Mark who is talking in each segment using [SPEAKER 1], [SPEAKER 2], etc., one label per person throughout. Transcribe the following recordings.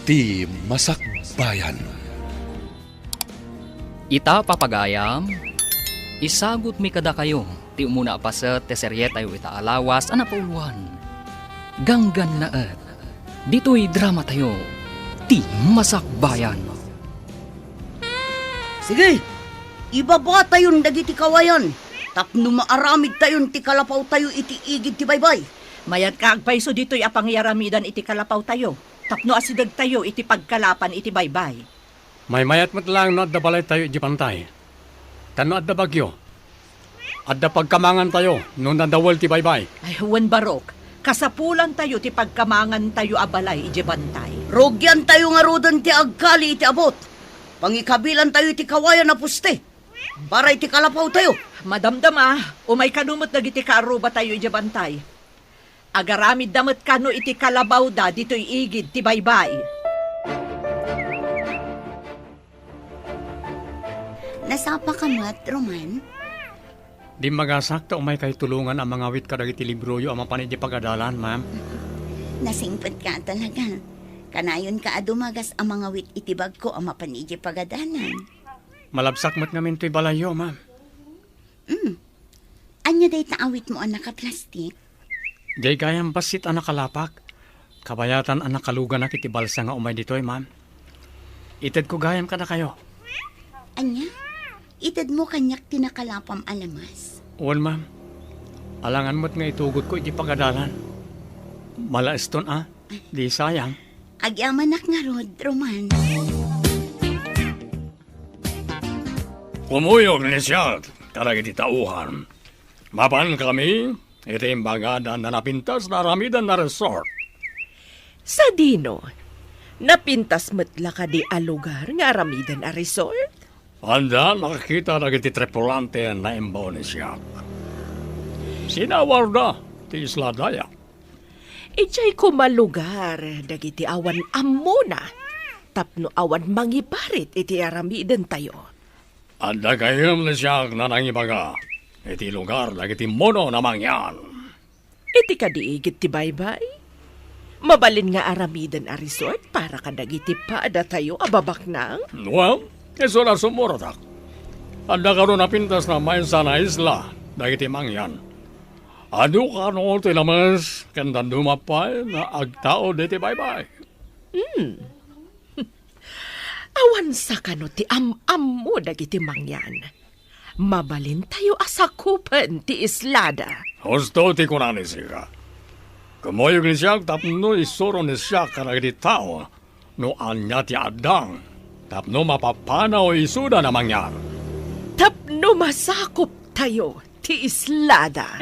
[SPEAKER 1] ti Masakbayan.
[SPEAKER 2] Ita papagayam, isagot mi kada kayo, ti umuna pa sa teserye tayo ita alawas, anapauluan. Ganggan naet, dito'y drama tayo, ti Masakbayan.
[SPEAKER 3] Sige, ibaba tayon dagiti kawayan. Tapno maaramid tayon ti kalapaw tayo iti igid ti baybay.
[SPEAKER 4] Mayat kaagpayso dito'y apangyaramidan iti kalapaw tayo. Tapno asidag tayo iti pagkalapan iti baybay.
[SPEAKER 5] May mayat mo't lang no adda balay tayo iti pantay. Tano adda bagyo. Adda pagkamangan tayo nung nadawal ti baybay.
[SPEAKER 4] Ay, huwan barok. Kasapulan tayo ti pagkamangan tayo abalay iti bantay.
[SPEAKER 3] Rogyan tayo nga rodan ti agkali iti abot. Pangikabilan tayo iti kawayan na puste. Para iti kalapaw tayo.
[SPEAKER 4] Madamdama, umay kanumot dagiti kaaruba tayo iti bantay. Agaramid damat kano iti kalabaw da dito'y igid ti baybay.
[SPEAKER 6] Nasapa ka mat, Roman?
[SPEAKER 5] Di magasakta umay kay tulungan ang mga wit kadag iti libro yu ang mapanid di pagadalan, ma'am.
[SPEAKER 6] Nasingpet ka talaga. Kanayon ka adumagas ang mga wit itibag ko ang mapanidya pagadanan.
[SPEAKER 5] Malabsak mo't ngamin to'y balayo, ma'am.
[SPEAKER 6] Anya day taawit mo ang nakaplastik?
[SPEAKER 5] Di gayang basit ang nakalapak. Kabayatan ang nakalugan na kiti balsa nga umay dito'y, ma'am. Ited ko gayam ka na kayo.
[SPEAKER 6] Anya? Itad mo kanyak tinakalapam alamas.
[SPEAKER 5] Uwan, ma'am. Alangan mo't nga itugot ko iti pagadalan. Malaeston, Di sayang.
[SPEAKER 6] Agyamanak nga rod, Roman.
[SPEAKER 5] Kumuyog ni siya, karag iti tauhan. Mapan kami, iti imbagada na napintas na ramidan na resort.
[SPEAKER 7] Sa dino, napintas matla ka di a lugar nga aramidan a resort?
[SPEAKER 5] Anda, nakakita na iti tripulante na imbaw ni siya. Sinawar na, ti Isla Dayak.
[SPEAKER 7] Ichay kumalugar, dagiti awan amuna. Tapno awan mangiparit iti aramidan tayo.
[SPEAKER 5] Anda kayom ni siya na nangibaga. Iti lugar na iti mono na mangyan.
[SPEAKER 7] Iti kadiigit ti baybay. Mabalin nga aramidan a resort para kadagiti paada tayo ababak nang.
[SPEAKER 5] Well, eso na sumuratak. Anda karon napintas na may sana isla, dagiti mangyan. Ano ka no tinamas, kandan dumapay na agtao diti baybay.
[SPEAKER 7] Awan sa kano ti am mo dagiti mangyan. Mabalin tayo asakupan ti islada.
[SPEAKER 5] Husto ti kunani siya. Kamoyog ni siya, tapno isuro ni siya karagiti tao, no anya ti adang, tapno mapapanaw isuda na mangyan.
[SPEAKER 7] Tapno masakop tayo ti islada.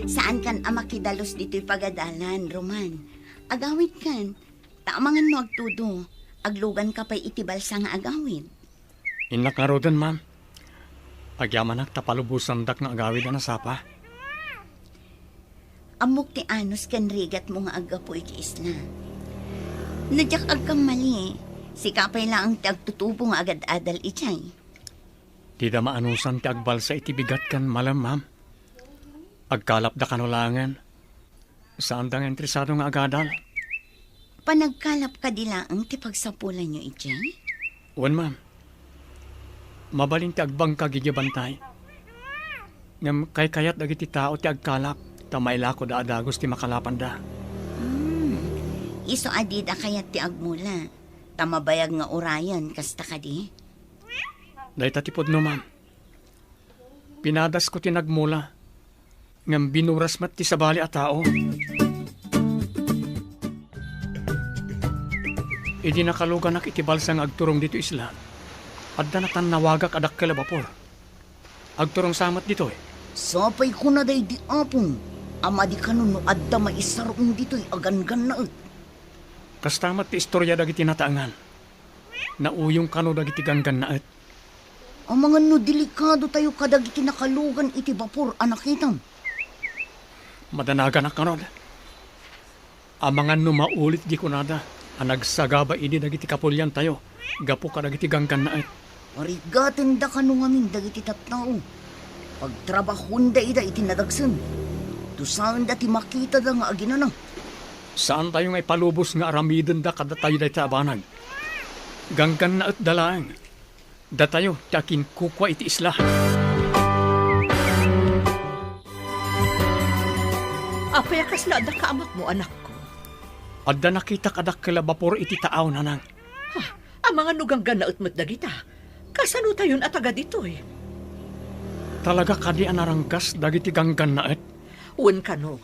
[SPEAKER 6] Saan kan amakidalos dito'y pagadalan, Roman? Agawid kan. Taamangan mo agtudo. Aglugan ka pa'y itibal sa nga agawid.
[SPEAKER 5] Inakarodan, ma'am. Agyamanak tapalubusan dak nga agawid na sapa.
[SPEAKER 6] Amok ti anos kan rigat mo nga agapoy ti isla. Nadyak agkam mali. Sikapay lang ang tagtutubo nga agad-adal ichay.
[SPEAKER 5] Di da maanusan ti agbalsa iti bigat kan malam, ma'am. Agkalap da kanulangan. Saan dang entresado nga agadal?
[SPEAKER 6] Panagkalap ka dilaang ti pagsapulan nyo ichay?
[SPEAKER 5] Wan, ma'am. Mabalin ti agbang kagigibantay. Ngam kay kayat dagiti tao ti agkalap. Tamayla ko da adagos ti makalapan da.
[SPEAKER 6] Iso adida kayat ti agmula. Tamabayag nga urayan kasta ka di?
[SPEAKER 5] Dahil tatipod no, ma'am. Pinadas ko tinagmula. Ngam binuras mat ti sabali a tao. Idi nakalugan nak itibalsa nga agturong dito isla. Adda na tan nawagak adak kalabapor. Agturong samat dito eh.
[SPEAKER 3] Sapay ko na day di apong. Ama di kanon no adda maisarong dito'y agan-gan na.
[SPEAKER 5] Kastamat ti istorya dagiti nataangan. Nauyong kano dagiti ganggan na et.
[SPEAKER 3] Ang mga no delikado tayo kadagiti nakalugan iti bapor anakitam.
[SPEAKER 5] Madanaga na kanon. Ang mga numaulit di kunada. Ang nagsagaba ini dagiti kapulyan tayo. Gapo ka dagiti ganggan na et.
[SPEAKER 3] Marigaten da kano ngamin dagiti tapnao. Pagtrabahon da ida iti nadagsan. Tusaan da ti makita da nga aginanang.
[SPEAKER 5] Saan tayo ngay palubos nga aramiden da kada tayo da abanag? Ganggan na at dalang. Da tayo, takin kukwa iti isla.
[SPEAKER 4] Apaya kasla da kaamak mo, anak ko.
[SPEAKER 5] Adda nakita kadak kalabapor iti taaw nanang.
[SPEAKER 4] Ang mga nuganggan na utmat dagita. Kasano tayon at agad ito eh.
[SPEAKER 5] Talaga kadi anaranggas dagiti ganggan na at.
[SPEAKER 4] Un kano,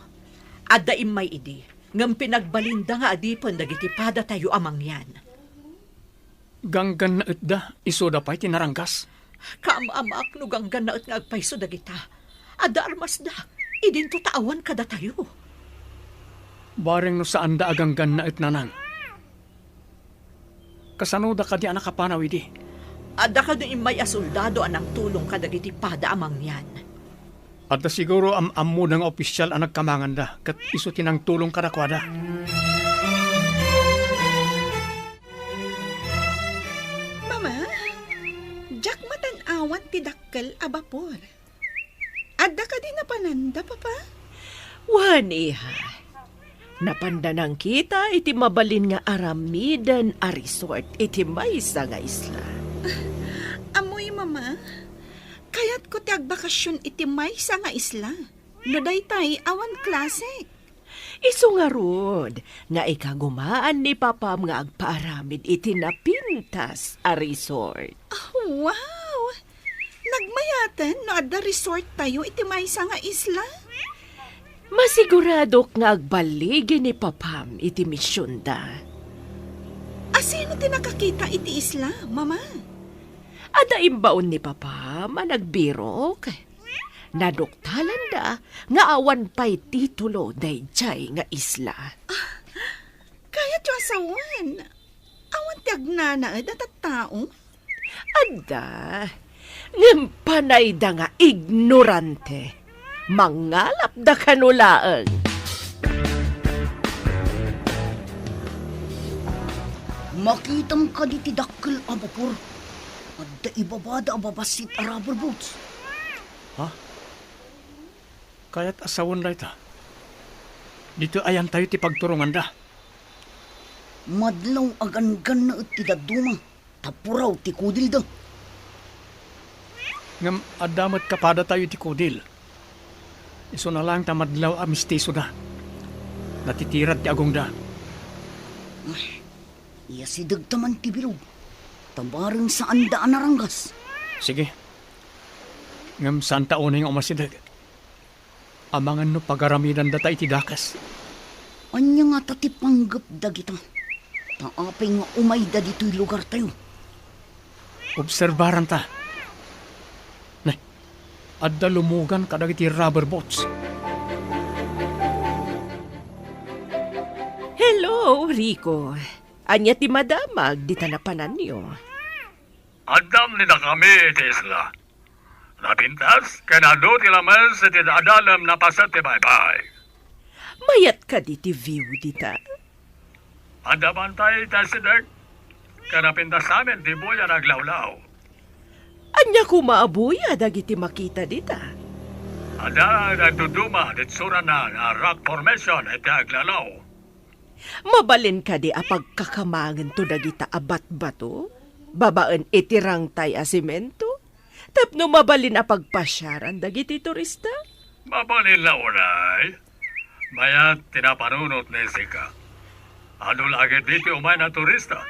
[SPEAKER 4] adda imay idi, ngam pinagbalinda nga adipon dagiti pada tayo amang yan.
[SPEAKER 5] Ganggan na at da, iso da pa'y tinaranggas.
[SPEAKER 4] Kaamamak nuganggan na at nga agpaiso dagita. Adda armas da, idin to taawan kada tayo.
[SPEAKER 5] Bareng no saan da aganggan na at nanang. Kasano da kadi anak kapanaw idi.
[SPEAKER 4] Adda ka doon imay asoldado anang tulong ka dagiti pada amang yan.
[SPEAKER 5] At da siguro mo ng opisyal ang nagkamangan da, kat iso tinang tulong kadakwada.
[SPEAKER 7] Mama, jak matan-awan ti dakkel a bapor. Adda ka din na pananda, papa?
[SPEAKER 8] Wan, iha. Napandanang kita iti mabalin nga aramidan a resort iti maysa nga isla.
[SPEAKER 7] Amoy, mama. Kaya't ko ti agbakasyon iti maysa nga isla. No daytay awan klase.
[SPEAKER 8] Isu nga rod, nga ikagumaan ni papam nga agpaaramid iti napintas a resort.
[SPEAKER 7] Oh, wow! Nagmayatan no adda resort tayo iti maysa nga isla.
[SPEAKER 8] Masigurado nga agbaligi ni papam iti misyon da.
[SPEAKER 7] Asino ti nakakita iti isla, mama?
[SPEAKER 8] Ada imbaon ni papam a nagbirok. Naduktalan da nga awan pa'y titulo dayjay nga isla.
[SPEAKER 7] Kaya ti asawan. Awan ti agnanaed at tao.
[SPEAKER 8] Ada, ngimpanay da nga ignorante. Mangalap da kanulaang.
[SPEAKER 3] Makitam ka di ti dakkel a bapor. Adda ibabada a babasit a rubber boats.
[SPEAKER 5] Kaya't asawon da ita. Dito ayan tayo ti pagturungan da.
[SPEAKER 3] Madlaw agan-gan na at ti daduma. Tapuraw ti kudil da.
[SPEAKER 5] Ngam adamat kapada tayo ti kudil. Iso na lang tamadlaw a mistiso da. Natitirad ti agong da.
[SPEAKER 3] Iya si dagtaman ti bilog. Tabarang saan daan naranggas.
[SPEAKER 5] Sige. Ngam saan taon yung umasidag. Amangan no pagaramidan data iti dakas.
[SPEAKER 3] Anya nga tati panggap dagita. Taapay nga umay da dito'y lugar tayo.
[SPEAKER 5] Obserbaran ta. Nay, adda lumugan kadag iti rubber boats.
[SPEAKER 8] Hello, Rico. Anya ti madamag di tanapanan niyo.
[SPEAKER 5] Adam ni na kami iti isla. Napintas, kanado ti lamas iti adalam na pasat ti bye-bye.
[SPEAKER 8] Mayat ka di ti view dita.
[SPEAKER 5] Adaman tayo tasidag. Kanapintas amin ti buya naglawlaw.
[SPEAKER 8] Anya kumaabuya dagiti makita dita.
[SPEAKER 5] Ada nagduduma dit sura na nga rock formation iti aglalaw.
[SPEAKER 8] Mabalin ka di apagkakamangan to dagita abat bato. Babaan itirang tay a simento. Tapno mabalin a pagpasyaran dagiti turista?
[SPEAKER 5] Mabalin na unay. Mayat tinapanunot ni Sika. Ano lagi dito umay na turista?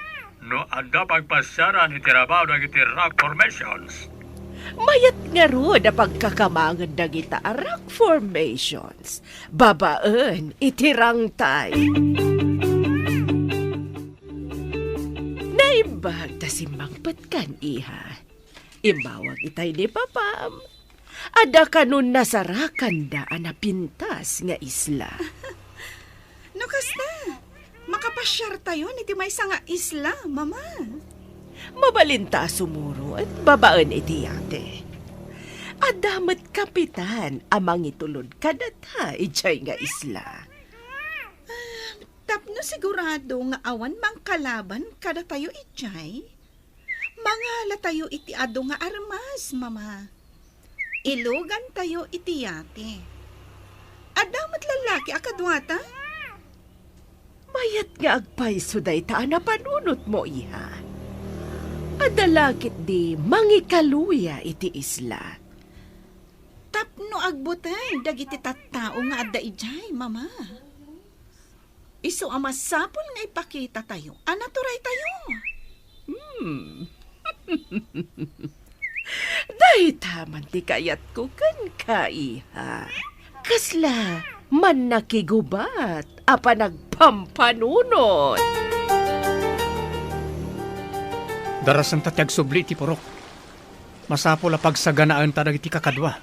[SPEAKER 5] No anda pagpasyaran itirabaw dagiti rock formations.
[SPEAKER 8] Mayat nga ro na pagkakamangan dagita a rock formations. Babaan itirang tay. Naimbag ta si Mangpat kan iha. Imbawag itay ni papam. Ada kanun nasarakan da na pintas nga isla.
[SPEAKER 7] No kasta, makapasyar tayo niti maysa nga isla, mama.
[SPEAKER 8] Mabalinta sumuro at babaan iti yate. Adamat kapitan amang itulod kadata ijay nga isla.
[SPEAKER 7] Tapno sigurado nga awan mang kalaban kada tayo ijay. Mangala tayo iti ado nga armas, mama. Ilugan tayo iti yate. Adamat lalaki akadwata?
[SPEAKER 8] Kayat nga agpaiso day ta na panunot mo, iha. Adalakit di mangikaluya iti isla.
[SPEAKER 7] Tapno agbutay, dagiti tattao nga adda ijay, mama. Isu ama sapol nga ipakita tayo. Anaturay tayo.
[SPEAKER 8] Dahi taman ti kayat ko kan ka, iha. Kasla, man nakigubat, apa nagpampanunot.
[SPEAKER 5] Darasan tatyag subli ti purok. Masapol a pagsaganaan ta dagiti kakadwa.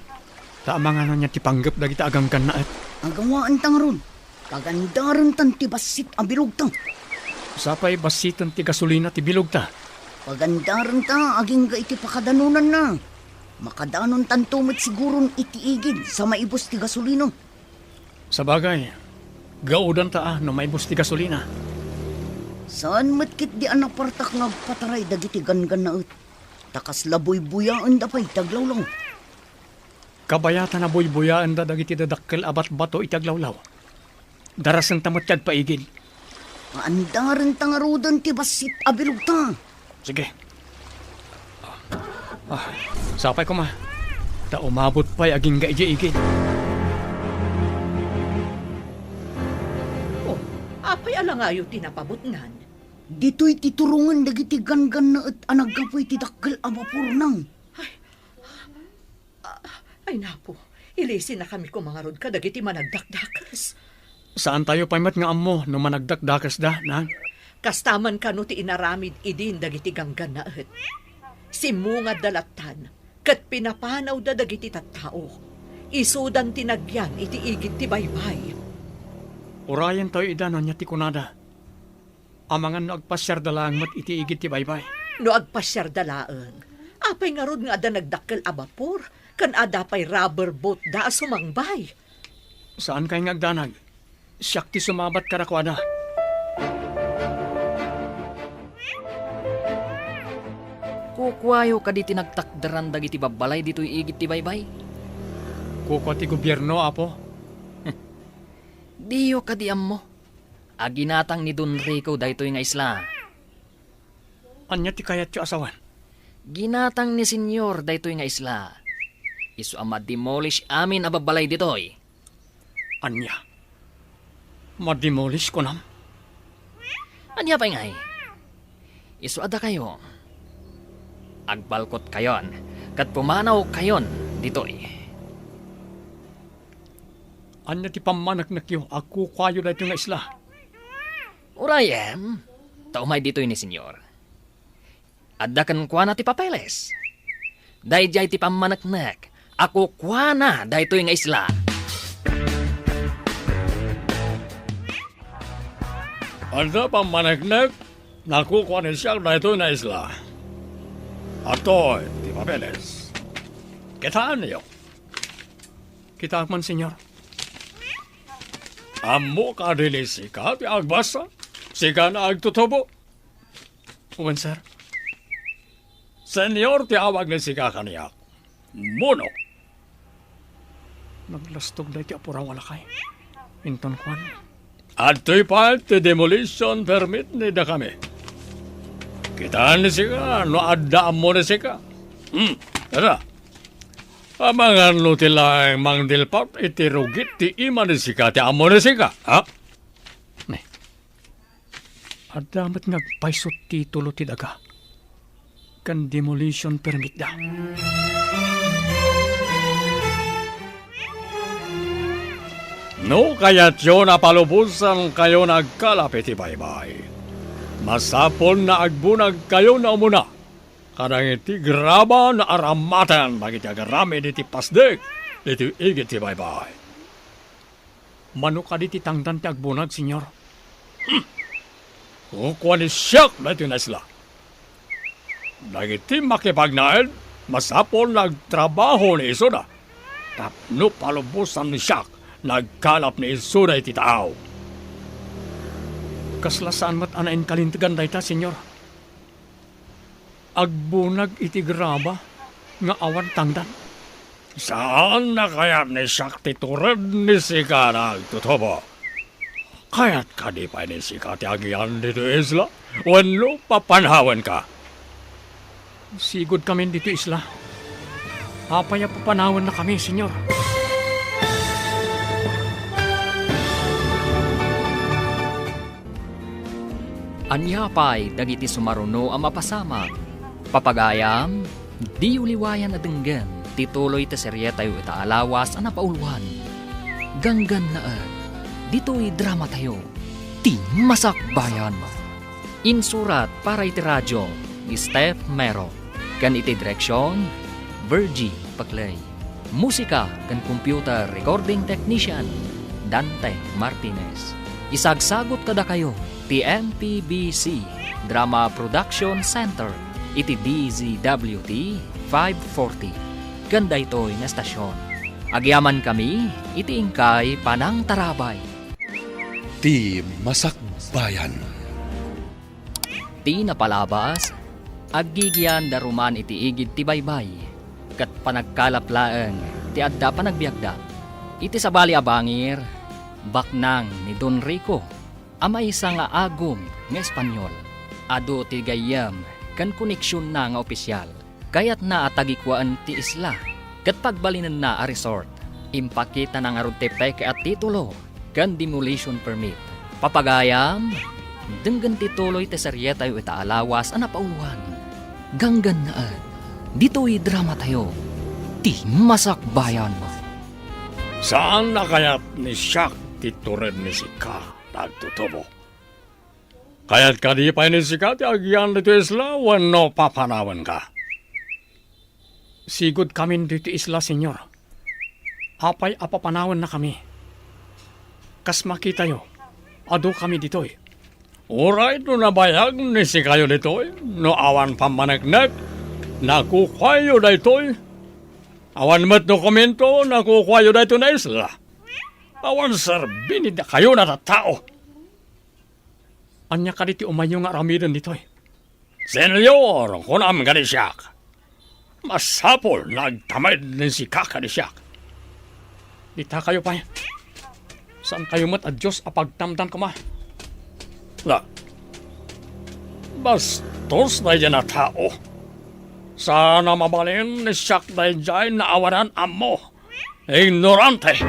[SPEAKER 5] Taamang ano niya ti panggap dagiti aganggan na at.
[SPEAKER 3] Agawaan tang ron. Pagandaran tan ti basit ang bilog tang.
[SPEAKER 5] Sapay basitan ti gasolina ti bilog ta.
[SPEAKER 3] Pagandaran ta, aging ga iti pakadanunan na. Makadanon tan tumit sigurong itiigid sa maibos ti gasolino.
[SPEAKER 5] Sa bagay, gaudan ta no maibos ti gasolina.
[SPEAKER 3] Saan matkit di anak partak ngagpataray dagiti gangan na ut. Takas laboy-buyaan da pa'y taglawlaw.
[SPEAKER 5] Kabayatan na buy-buyaan da dagiti dadakkel abat bato itaglawlaw. Darasan ta matyag paigid.
[SPEAKER 3] Paandaran tangarudan ti basit abilog ta.
[SPEAKER 5] Sige. Sapay ko ma. Ta umabot pa'y aging gaigi-igid.
[SPEAKER 4] Apay alangayo tinapabutnan.
[SPEAKER 3] Dito'y titurungan dagiti gangan na at anagapoy ti dakkel amapurnang.
[SPEAKER 4] Ay napo, ilisin na kami ko mga rod ka, dagiti managdakdakas.
[SPEAKER 5] Saan tayo paymat nga ammo no managdakdakas da, nang?
[SPEAKER 4] Kastaman ka no ti inaramid idin dagiti ganggan na et. Simungad dalatan, kat pinapanaw da dagiti tattao. Isudan tinagyan iti igit ti baybay.
[SPEAKER 5] Urayan tayo idanon niya ti kunada. Amangan no agpasyar dalang mat iti igit ti baybay.
[SPEAKER 4] No agpasyar dalaang, apay nga rod nga ada nagdakkel a bapor, kan ada pay rubber boat da sumangbay.
[SPEAKER 5] Saan kayo nga agdanag? Siyak ti sumabat karakwada.
[SPEAKER 2] Kukwayo ka di tinagtakdaran dagiti babalay dito'y igit ti baybay.
[SPEAKER 5] Kuko ti gobyerno, apo.
[SPEAKER 2] Diyo ka di mo. Aginatang ni Don Rico daytoy nga isla.
[SPEAKER 5] Anya ti kayat yung asawan?
[SPEAKER 2] Ginatang ni Senyor daytoy nga isla. Isu ama demolish amin a babalay ditoy.
[SPEAKER 5] Anya? Mademolish ko nam?
[SPEAKER 2] Anya pa ngay? Isu ada kayo. Agbalkot kayon. Kat pumanaw kayon ditoy.
[SPEAKER 5] Anya ti pamanak na kiyo, ako kwayo na ito nga isla.
[SPEAKER 2] Urayan, taumay ditoy ni Senyor. Adda kan kuana ti papeles. Dayjay ti pamanaknak, ako kuana daytoy nga isla.
[SPEAKER 5] Anda pamanaknak, nakukuha ni siya na ito na isla. Ato, ti papeles. Kitaan niyo. Kita man, senyor. Amo ka dili sika, ti agbasa. Sika na agtutubo. Uwan, sir. Senyor, ti awag na sika kaniya. Mono. Naglastog na iti apura wala kay. Inton kwan. At to'y pa ti demolition permit ni da kami. Kitaan ni sika, no adda mo ni sika. Tara. Amangan no tilang mangdilpat iti rugit ti ima ni sika ti amo ni sika. Ha? Ne. Adamat ngagpaisot ti tulo ti daga. Kan demolition permit da. No kaya't yun napalubusan kayo nagkalapit ti baybay. Masapon na agbunag kayo na umuna. Kadang iti graba na aramatan bagiti agarami diti pasdek diti igit ti baybay. Mano ka diti tangtan ti agbunag, senyor? Kukuha ni siyak na iti nasla. Dagiti makipagnaed, masapon nagtrabaho ni Isoda. Tapno palubusan ni siyak, nagkalap ni Isoda iti tao. Kaslasaan mat anain kalintigan dayta, senyor. Agbunag iti graba nga awan tangdan. Saan na kaya ni siyak titured ni sika nagtutubo? Kaya't ka di pa ni si katiagian dito isla. Wano papanawan ka.
[SPEAKER 9] Sigod kami dito isla. Apaya papanawan na kami, senyor.
[SPEAKER 2] Anyapay dagiti sumaruno ang mapasamag. Papagayam, di uliwayan na denggan, tituloy ta serye tayo itaalawas ang napauluan. Ganggan na dito'y drama tayo, ti masakbayan. Insurat para iti radyo, ni Steph Mero. Kan iti direksyon, Virgie Paclay. Musika kan computer recording technician, Dante Martinez. Isagsagot kada kayo, ti MPBC Drama Production Center, iti DZWT 540. Ganda ito'y na stasyon. Agyaman kami, iti ingkay Panang Tarabay.
[SPEAKER 1] Ti Masakbayan.
[SPEAKER 2] Ti napalabas, aggigyan daruman iti igid ti baybay, kat panagkalaplaan, ti adda panagbiagda. Iti sabali abangir, baknang ni Don Rico, ama isa nga agom nga Espanyol. Ado ti gayam, kan koneksyon na nga opisyal, kayat na atagikwaan ti isla, kat pagbalinan na a resort, impakita na nga rod ti peke at titulo, kan demolition permit. Papagayam, denggan tituloy ti serye tayo itaalawas ang napauluan. Ganggan na dito'y drama tayo, ti masakbayan.
[SPEAKER 5] Saan na kaya't ni Shaq titured ni si Ka nagtutubo? Kaya't ka di pa ni si Ka ti agyan dito isla, wano papanawan ka.
[SPEAKER 9] Sigod kami dito isla, senyor. Apay apapanawan na kami. Kas makita yo, ado kami dito'y.
[SPEAKER 5] Alright, no nabayag ni si kayo dito'y, no awan pamanagnak, nakukwayo dito'y. Awan mat dokumento, nakukwayo dito na isla. Awan sarbinid na kayo na tao.
[SPEAKER 9] Anya ka diti umayo nga ramidan dito'y.
[SPEAKER 5] Senyor, kunam ka ni Shaq. Masapol, nagtamad ni si Kaka ni Shaq.
[SPEAKER 9] Dita kayo pa. Saan kayo mat at Diyos apagtamtan ko ma?
[SPEAKER 5] Na, bastos na yan na tao. Sana mabalin ni Shaq na dyan na awanan amo. Ignorante.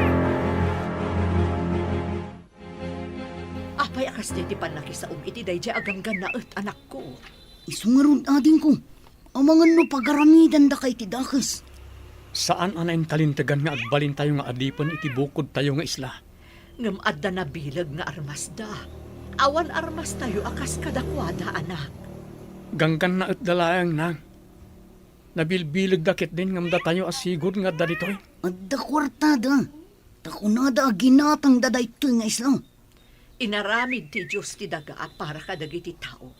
[SPEAKER 4] Apay akas di ti panakisaom iti dayjay aganggan na anak ko.
[SPEAKER 3] Isungarod ading ko. Amangan no pagaramidan da kay ti dakas.
[SPEAKER 9] Saan anayin talintagan nga agbalin tayo nga adipan iti bukod tayo nga isla?
[SPEAKER 4] Ngam adda na bilag nga armas da. Awan armas tayo akas kadakwada anak.
[SPEAKER 9] Ganggan na at dalayang nang. Nabilbilag dakit din ngamda tayo asigod nga da dito'y.
[SPEAKER 3] Adda kwartada. Takunada ginatang daday ito nga isla.
[SPEAKER 4] Inaramid ti Diyos ti daga para kadagiti tao.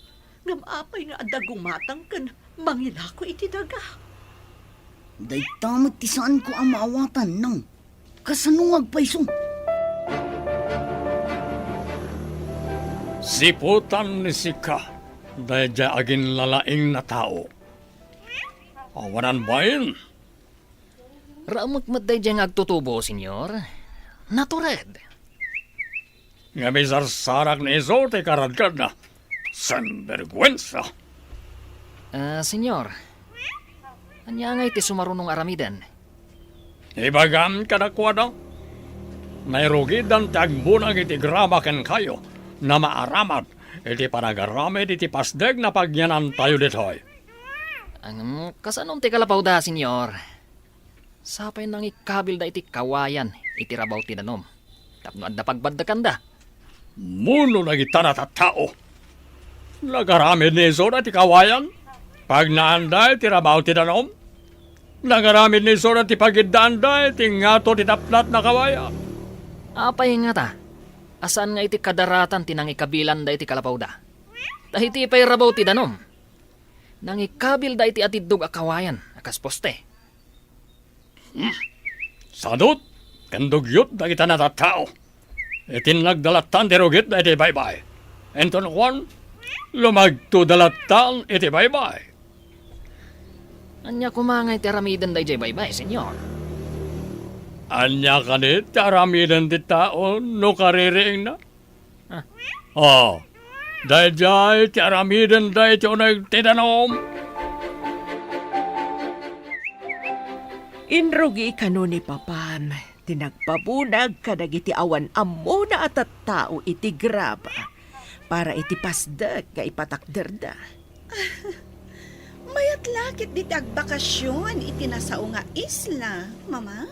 [SPEAKER 4] Ngam apay nga adda gumatang kan mangilako iti daga.
[SPEAKER 3] Day tamot ti saan ko ang maawatan nang kasanungag paiso.
[SPEAKER 5] Siputan ni si Ka, dahil dyan aging lalaing na tao. Awanan ba yun?
[SPEAKER 2] Ramagmat day dyan agtutubo, senyor. Natured.
[SPEAKER 5] Nga may sarsarak na iso, te karadkad na. Sanbergwensa.
[SPEAKER 2] Senyor, anya nga iti sumarunong aramidan?
[SPEAKER 5] Ibagam ka na kwada. Nairugidan tagbunag iti gramakan kayo na maaramat iti panagaramid iti pasdeg na pagyanan tayo ditoy.
[SPEAKER 2] Kasanong ti kalapaw da, senyor? Sapay nang ikabil da iti kawayan, iti rabaw ti danom. Tapno adda pagbaddakan da.
[SPEAKER 5] Muno na kita na tao. Nagaramid ni iso na ti kawayan. Pag naanday ti rabaw ti danom. Nagaramid ni iso na ti pagiddaanday ti ngato ti taplat na kawayan.
[SPEAKER 2] Apay nga ta. Asan nga iti kadaratan ti nang ikabilan da iti kalapaw da? Dahiti ipay rabaw ti danom. Nang ikabil da iti atiddog a kawayan, akas poste.
[SPEAKER 5] Sadot, kandugyot da kita na tao. Itin nagdalatan ti rugit da iti baybay. Enton kwan, lumagto dalatan iti baybay.
[SPEAKER 2] Anya kumangay ti aramidan da iti baybay, senyor.
[SPEAKER 5] Anya kanit, aramidan ti tao, no kaririing na. Oh, dayjay ti aramiden day ti unay tinanom.
[SPEAKER 8] Inrugi kano ni Papam, tinagpabunag kadagiti awan ammo na at tao iti graba, para iti pasdag nga ipatakderda.
[SPEAKER 7] Mayat lakit di agbakasyon iti nasao nga isla, mama.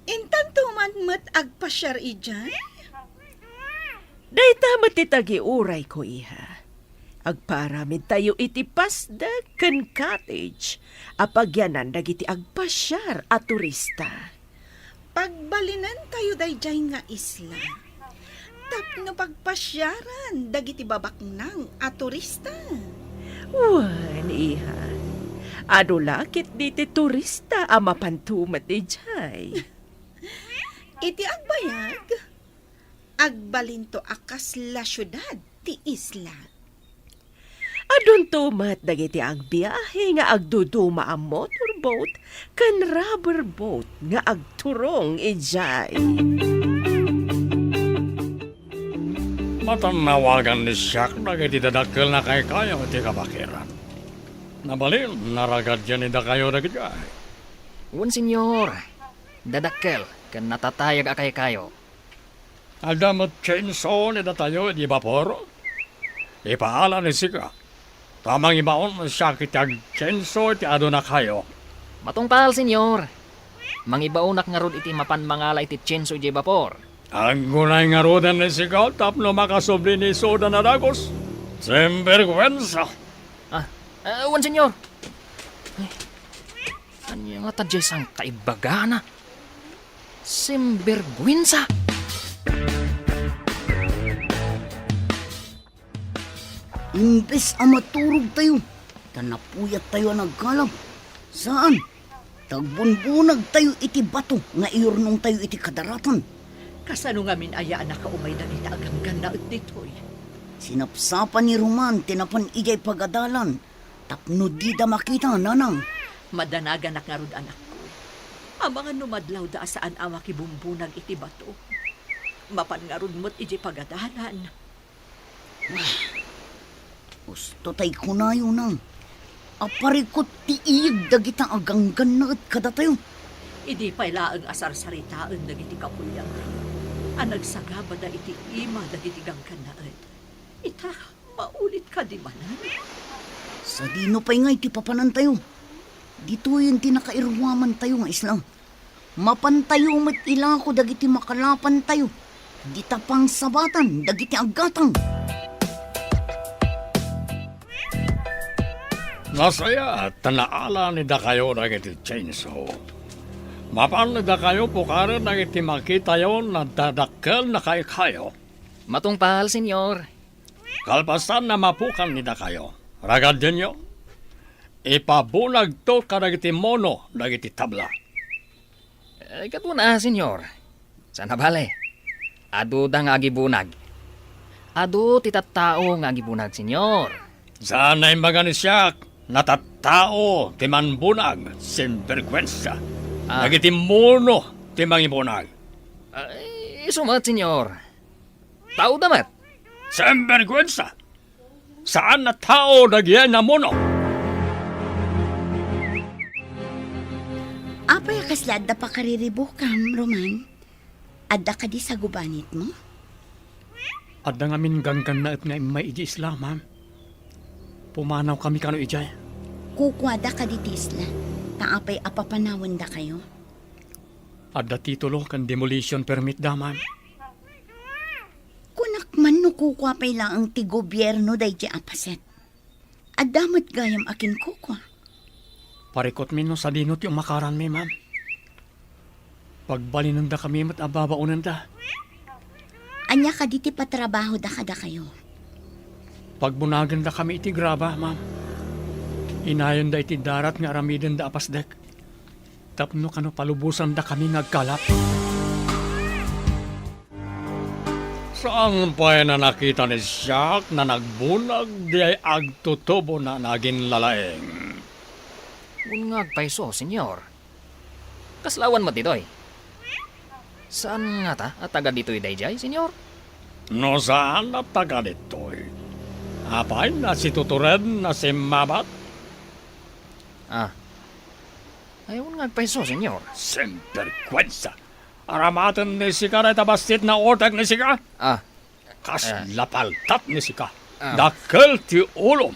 [SPEAKER 7] Intan tuman met agpasyar ijay.
[SPEAKER 8] Dayta matitagi uray ko iha. Agparamid tayo iti pasdag ken cottage, apagyanan dagiti agpasyar at turista.
[SPEAKER 7] Pagbalinan tayo dayjay nga isla. Tapno pagpasyaran dagiti babaknang at turista.
[SPEAKER 8] Wan, iha. Ado lakit diti turista a mapantumat ijay.
[SPEAKER 7] Iti agbayag, agbalin to akas la syudad ti isla.
[SPEAKER 8] Adun tumat dagiti agbiyahe nga agduduma a motorboat ken rubber boat nga agturong ijay.
[SPEAKER 5] Matanawagan ni Siak na iti dadakkel na kay kayo iti kabakiran. Nabalin, naragad yan ida kayo na gijay.
[SPEAKER 2] Un senyor, dadakkel, ken natatayag akay kayo.
[SPEAKER 5] Aldamot chainsaw ni tayo di vapor. Ipaala ni Sika. Tamang ibaon na siya kitag chainsaw ti ado na kayo.
[SPEAKER 2] Matungpal, senyor. Mangibaunak nga rod iti mapanmangala iti tsenso iti vapor.
[SPEAKER 5] Ang gunay nga rodan ni Sika tapno makasobli ni soda na dagos. Sembergwensa.
[SPEAKER 2] Un senyor. Ay, anya nga tadjay sang kaibagana. Simbergwinsa.
[SPEAKER 3] Imbes ang maturog tayo, tanapuyat tayo nagkalab. Saan? Tagbunbunag tayo iti bato, nga iurnong tayo iti kadaratan.
[SPEAKER 4] Kasano nga minayaan na kaumay na kita aganggan na ditoy.
[SPEAKER 3] Sinapsapan ni Roman, tinapan ijay pagadalan. Tapno di da makita, nanang.
[SPEAKER 4] Madanagan nga rod anak ko. Ang mga numadlaw da saan ama kibumbunag iti bato. Mapan nga rod mo't iti pagadalan.
[SPEAKER 3] Gusto tay kunayo nang. Aparikot ti iyig dagita aganggan na at kada tayo.
[SPEAKER 4] Idi pailaang asar saritaan dagiti kapulyan. Ang nagsagaba da iti ima dagiti gangkan na at. Ita, maulit ka di manan?
[SPEAKER 3] Sa dino pa'y nga iti papanan tayo. Dito yung tinakairwaman tayo nga isla. Mapantayo met ila ko dagiti makalapan tayo. Di tapang sabatan dagiti agatang.
[SPEAKER 5] Nasaya, tanaala ni da kayo na iti chainsaw. Mapan ni da kayo pukaran na iti makita yon na dadakkel na kay kayo.
[SPEAKER 2] Matungpal, senyor.
[SPEAKER 5] Kalpasan na mapukan ni da kayo. Ragad din yo. Ipabunag to kadagiti mono dagiti tabla.
[SPEAKER 2] Katuna, senyor. Sana bale. Ado da nga agibunag. Ado titattao nga agibunag, senyor.
[SPEAKER 5] Sana'y magani siya, natattao ti manbunag, sinvergwensa. Dagiti mono ti mangibunag.
[SPEAKER 2] Isumat, senyor. Tao damat.
[SPEAKER 5] Sinvergwensa. Saan na tao nagyan na mono?
[SPEAKER 6] Apay kaslad da pa kariribukam, Roman. Adda ka di sa gubanit mo?
[SPEAKER 9] Adda nga min ganggan na at nga may iji isla, ma'am. Pumanaw kami kano ijay.
[SPEAKER 6] Kukwada ka di tisla. Taapay apapanawan da kayo.
[SPEAKER 9] Adda titulo kan demolition permit da, ma'am.
[SPEAKER 6] Kunak man no kukwa pay lang ang ti gobyerno day di apaset. Adamat gayam akin kukwa.
[SPEAKER 9] Parikot min no sa dinot yung makaran mi, ma'am. Pagbalinan da kami mat ababaunan da.
[SPEAKER 6] Anya ka di ti patrabaho da kada kayo.
[SPEAKER 9] Pagbunagan da kami iti graba, ma'am. Inayon da iti darat nga aramiden da apasdek. Tapno kano palubusan da kami ngagkalap.
[SPEAKER 5] Saan pa na nakita ni Siak na nagbunag di ay agtutubo na naging lalaeng?
[SPEAKER 2] Ungag paiso, senyor. Kaslawan mo ditoy. Saan nga ta? At taga dito'y dayjay, senyor?
[SPEAKER 5] No saan na taga dito'y? Apay na si tutured na si Mabat?
[SPEAKER 2] Ayaw nga peso, senyor.
[SPEAKER 5] Semperkwensa. Aramatan ni Sika na itabasit na otak ni Sika? Kas lapaltat ni Sika. Dakal ti ulom.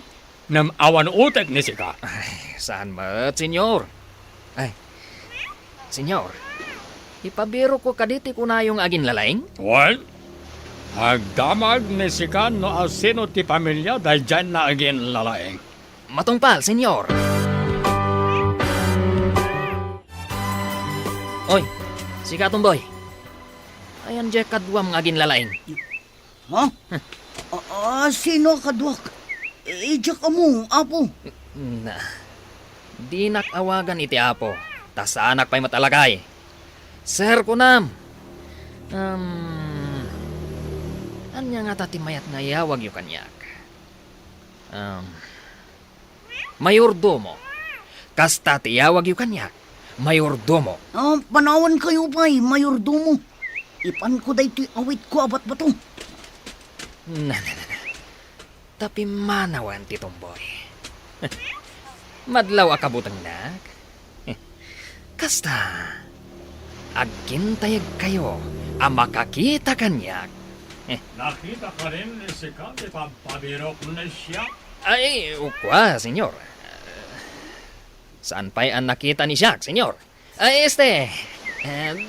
[SPEAKER 5] Nam awan utak ni Sika.
[SPEAKER 2] Saan mat, senyor? Ay, senyor, ipabiro ko kaditi ko na yung agin lalaing?
[SPEAKER 5] Well, agdamag ni Sika no asino ti pamilya dahil dyan na agin lalaeng.
[SPEAKER 2] Matungpal, senyor. Oy, si Katumboy. Ayan dyan kadwam ng agin lalaing.
[SPEAKER 3] Ha? Sino kadwak? Diyak mo, apo.
[SPEAKER 2] Na, di nakawagan iti apo. Tasanak pa'y matalagay. Sir kunam. Anya nga tati mayat nga yawag yu kanyak. Mayordomo. Kasta ti yawag yu kanyak. Mayordomo.
[SPEAKER 3] Panawan kayo pa'y, mayordomo. Ipan ko dahi to'y awit ko abat ba to?
[SPEAKER 2] Na. Tapi manawan ti Tomboy. Madlaw akabutang nak. Kasta, agkintayag kayo ang makakita kanyak.
[SPEAKER 5] Nakita ka rin ni Sika, di pabirok na siya.
[SPEAKER 2] Ay, ukwa, senyor. Saan pa'y ang nakita ni Jack, senyor? Ay,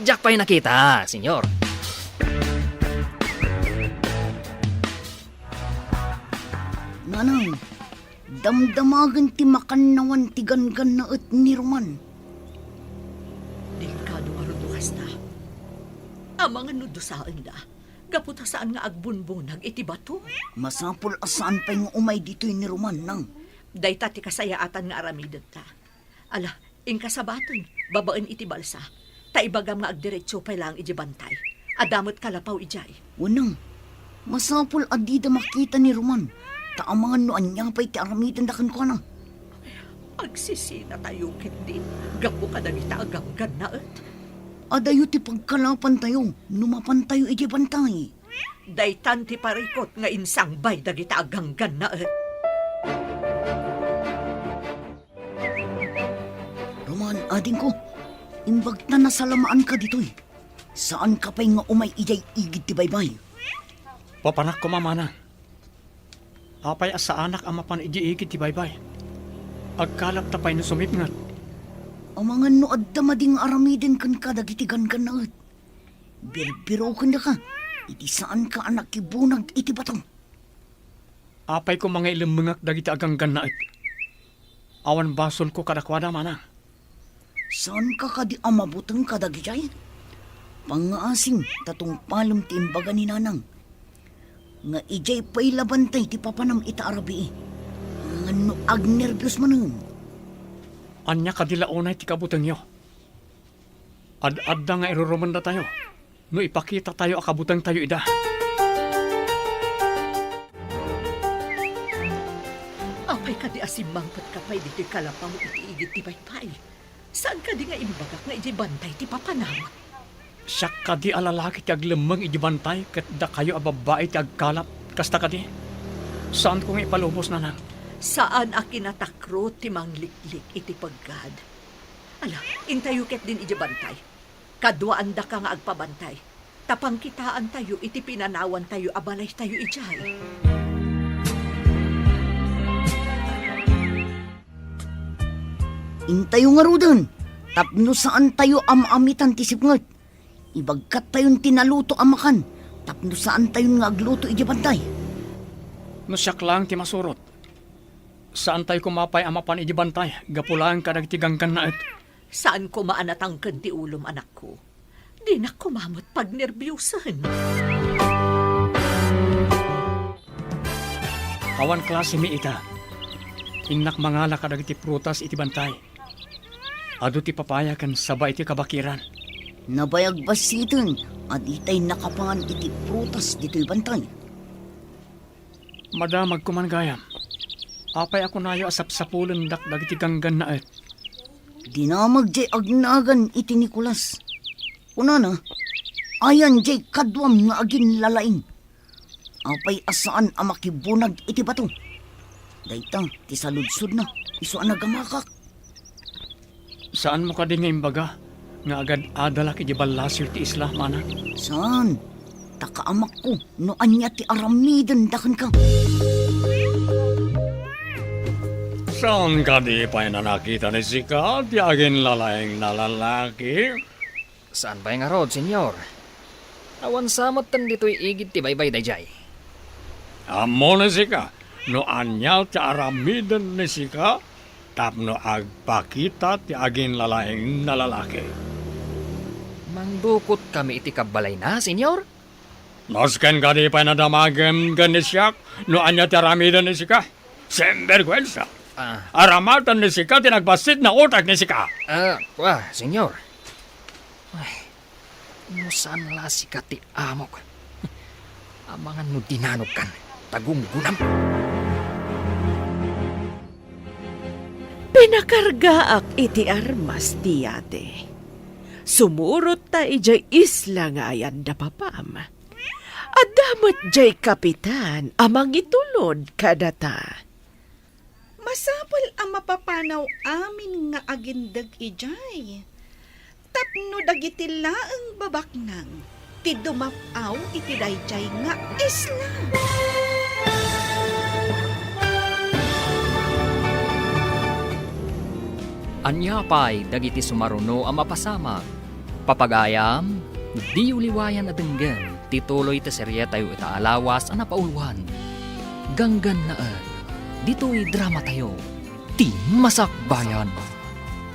[SPEAKER 2] Jack pa'y nakita, senyor.
[SPEAKER 3] Nanang, damdamagan ti makanawan ti gangan na at ni Roman.
[SPEAKER 4] Delikado marudukas na. Ang mga nudusaan na, gaputa saan nga agbunbunag iti bato.
[SPEAKER 3] Masapul asaan pa'y nga umay dito'y ni Roman nang.
[SPEAKER 4] Dayta ti kasayaatan nga aramidan ta. Ala, ingkasabaton, babaan iti balsa. Taibagam nga agdiretso pa'y lang iti bantay. Adamot kalapaw ijay.
[SPEAKER 3] Wanang, masapul adida makita ni Roman. Taamangan no anya pa'y ti aramidan dakan ko na.
[SPEAKER 4] Agsisina tayo kindi. Gapo ka na kita aganggan na at.
[SPEAKER 3] Adayo ti pagkalapan tayo, numapan tayo iti bantay.
[SPEAKER 4] Daytan ti parikot nga insang bay dagita aganggan na at.
[SPEAKER 3] Roman, ading ko, imbag na nasalamaan ka dito'y. Saan ka pa'y nga umay ijay igid ti baybay?
[SPEAKER 9] Papanak ko mamana. Apay asa anak ang mapan ijiigit ti baybay. Agkalap tapay no sumipngat.
[SPEAKER 3] Ang mga no adda mading aramiden kan kadagiti gangan na at. Birbiro ka na ka, iti saan ka anak kibunag iti batong.
[SPEAKER 9] Apay ko mga ilimungak dagiti aganggan na it. Awan basol ko kadakwada mana.
[SPEAKER 3] Saan ka kadi amabutang kadagijay? Pangaasing tatong palom ti imbaga ni nanang. Nga ijay pa'y labantay ti papanam ita arabi. Nga no agnervyos manang.
[SPEAKER 9] Anya kadilaunay ti kabutang yo. Ad-adda nga iruruman na tayo. No ipakita tayo akabutang tayo ida.
[SPEAKER 4] Apay ka di asimangpat ka pa'y dito'y kalapaw iti igit ti paypay. Saan ka di nga imbagak nga iti bantay ti papanam?
[SPEAKER 9] Siya ka di alalaki ti aglemang ijibantay kat da kayo ababae ti agkalap. Kasta ka di. Saan ko nga ipalubos na nang?
[SPEAKER 4] Saan a kinatakro ti mangliklik iti paggad? Ala, intayo ket din iti bantay. Kadwaan da ka nga agpabantay. Tapang kitaan tayo iti pinanawan tayo abalay tayo ijay.
[SPEAKER 3] Intayo nga rudan. Tapno saan tayo amamitan ti sipngat. Ibagkat tayon tinaluto amakan. Tapno saan tayon nga agluto iti bantay.
[SPEAKER 9] No siyak lang ti masurot. Saan tayo kumapay amapan ijibantay? Gapulaan ka nagtiganggan na it.
[SPEAKER 4] Saan ko maanatangkan ti ulom anak ko? Di na kumamot pag nervyusan.
[SPEAKER 9] Awan klase mi ita. Inak mangala ka dagiti prutas iti bantay. Ado ti papaya kan sabay iti kabakiran.
[SPEAKER 3] Nabayag basiton at itay nakapangan iti prutas dito'y bantay.
[SPEAKER 9] Madamag ko man gayam. Apay ako nayo asap-sapulan dak dagiti ganggan na et.
[SPEAKER 3] Dinamag jay agnagan iti Nicolas. Una na, ayan jay kadwam nga agin lalaing. Apay asaan ang makibunag iti bato. Dayta, ti saludsod na. Iso ang nagamakak.
[SPEAKER 9] Saan mo ka din nga imbaga? Nga agad adala kiti balasyo ti isla, mana?
[SPEAKER 3] Saan? Takaamak ko, no anya ti aramidan dakan ka.
[SPEAKER 5] Saan ka di pa na nakita ni Sika? Ti agin lalayang na lalaki?
[SPEAKER 2] Saan ba yung arod, senyor? Awan samot tan dito'y igid ti baybay dayjay.
[SPEAKER 5] Amo ni Sika. No anya ti aramidan ni Sika? Tapno agpakita ti agin lalayang na lalaki.
[SPEAKER 2] Mangdukot kami iti kabalay na, senyor?
[SPEAKER 5] Nosken ka di pa na damagem ganisyak? No anya ti aramidan ni Sika? Sembergwensa. Aramatan ni Sika, tinagbasit na utak ni Sika.
[SPEAKER 2] Senyor. Ay, saan la Sika ti amok? Amangan no dinanog kan, tagunggunam.
[SPEAKER 8] Pinakargaak iti armas tiyate. Sumurot ta ijay isla nga ayan da papam. Adamat jay kapitan amang itulod kadata.
[SPEAKER 7] Masapal ang mapapanaw amin nga agindag ijay. Tapno dagiti laeng babaknang, ti dumapaw iti dayjay nga isla.
[SPEAKER 2] Anya pa'y dagiti sumaruno ang mapasama. Papagayam, di uliwayan na denggan, tituloy ta serye tayo itaalawas ang napauluhan. Ganggan na dito'y drama tayo, ti Masakbayan.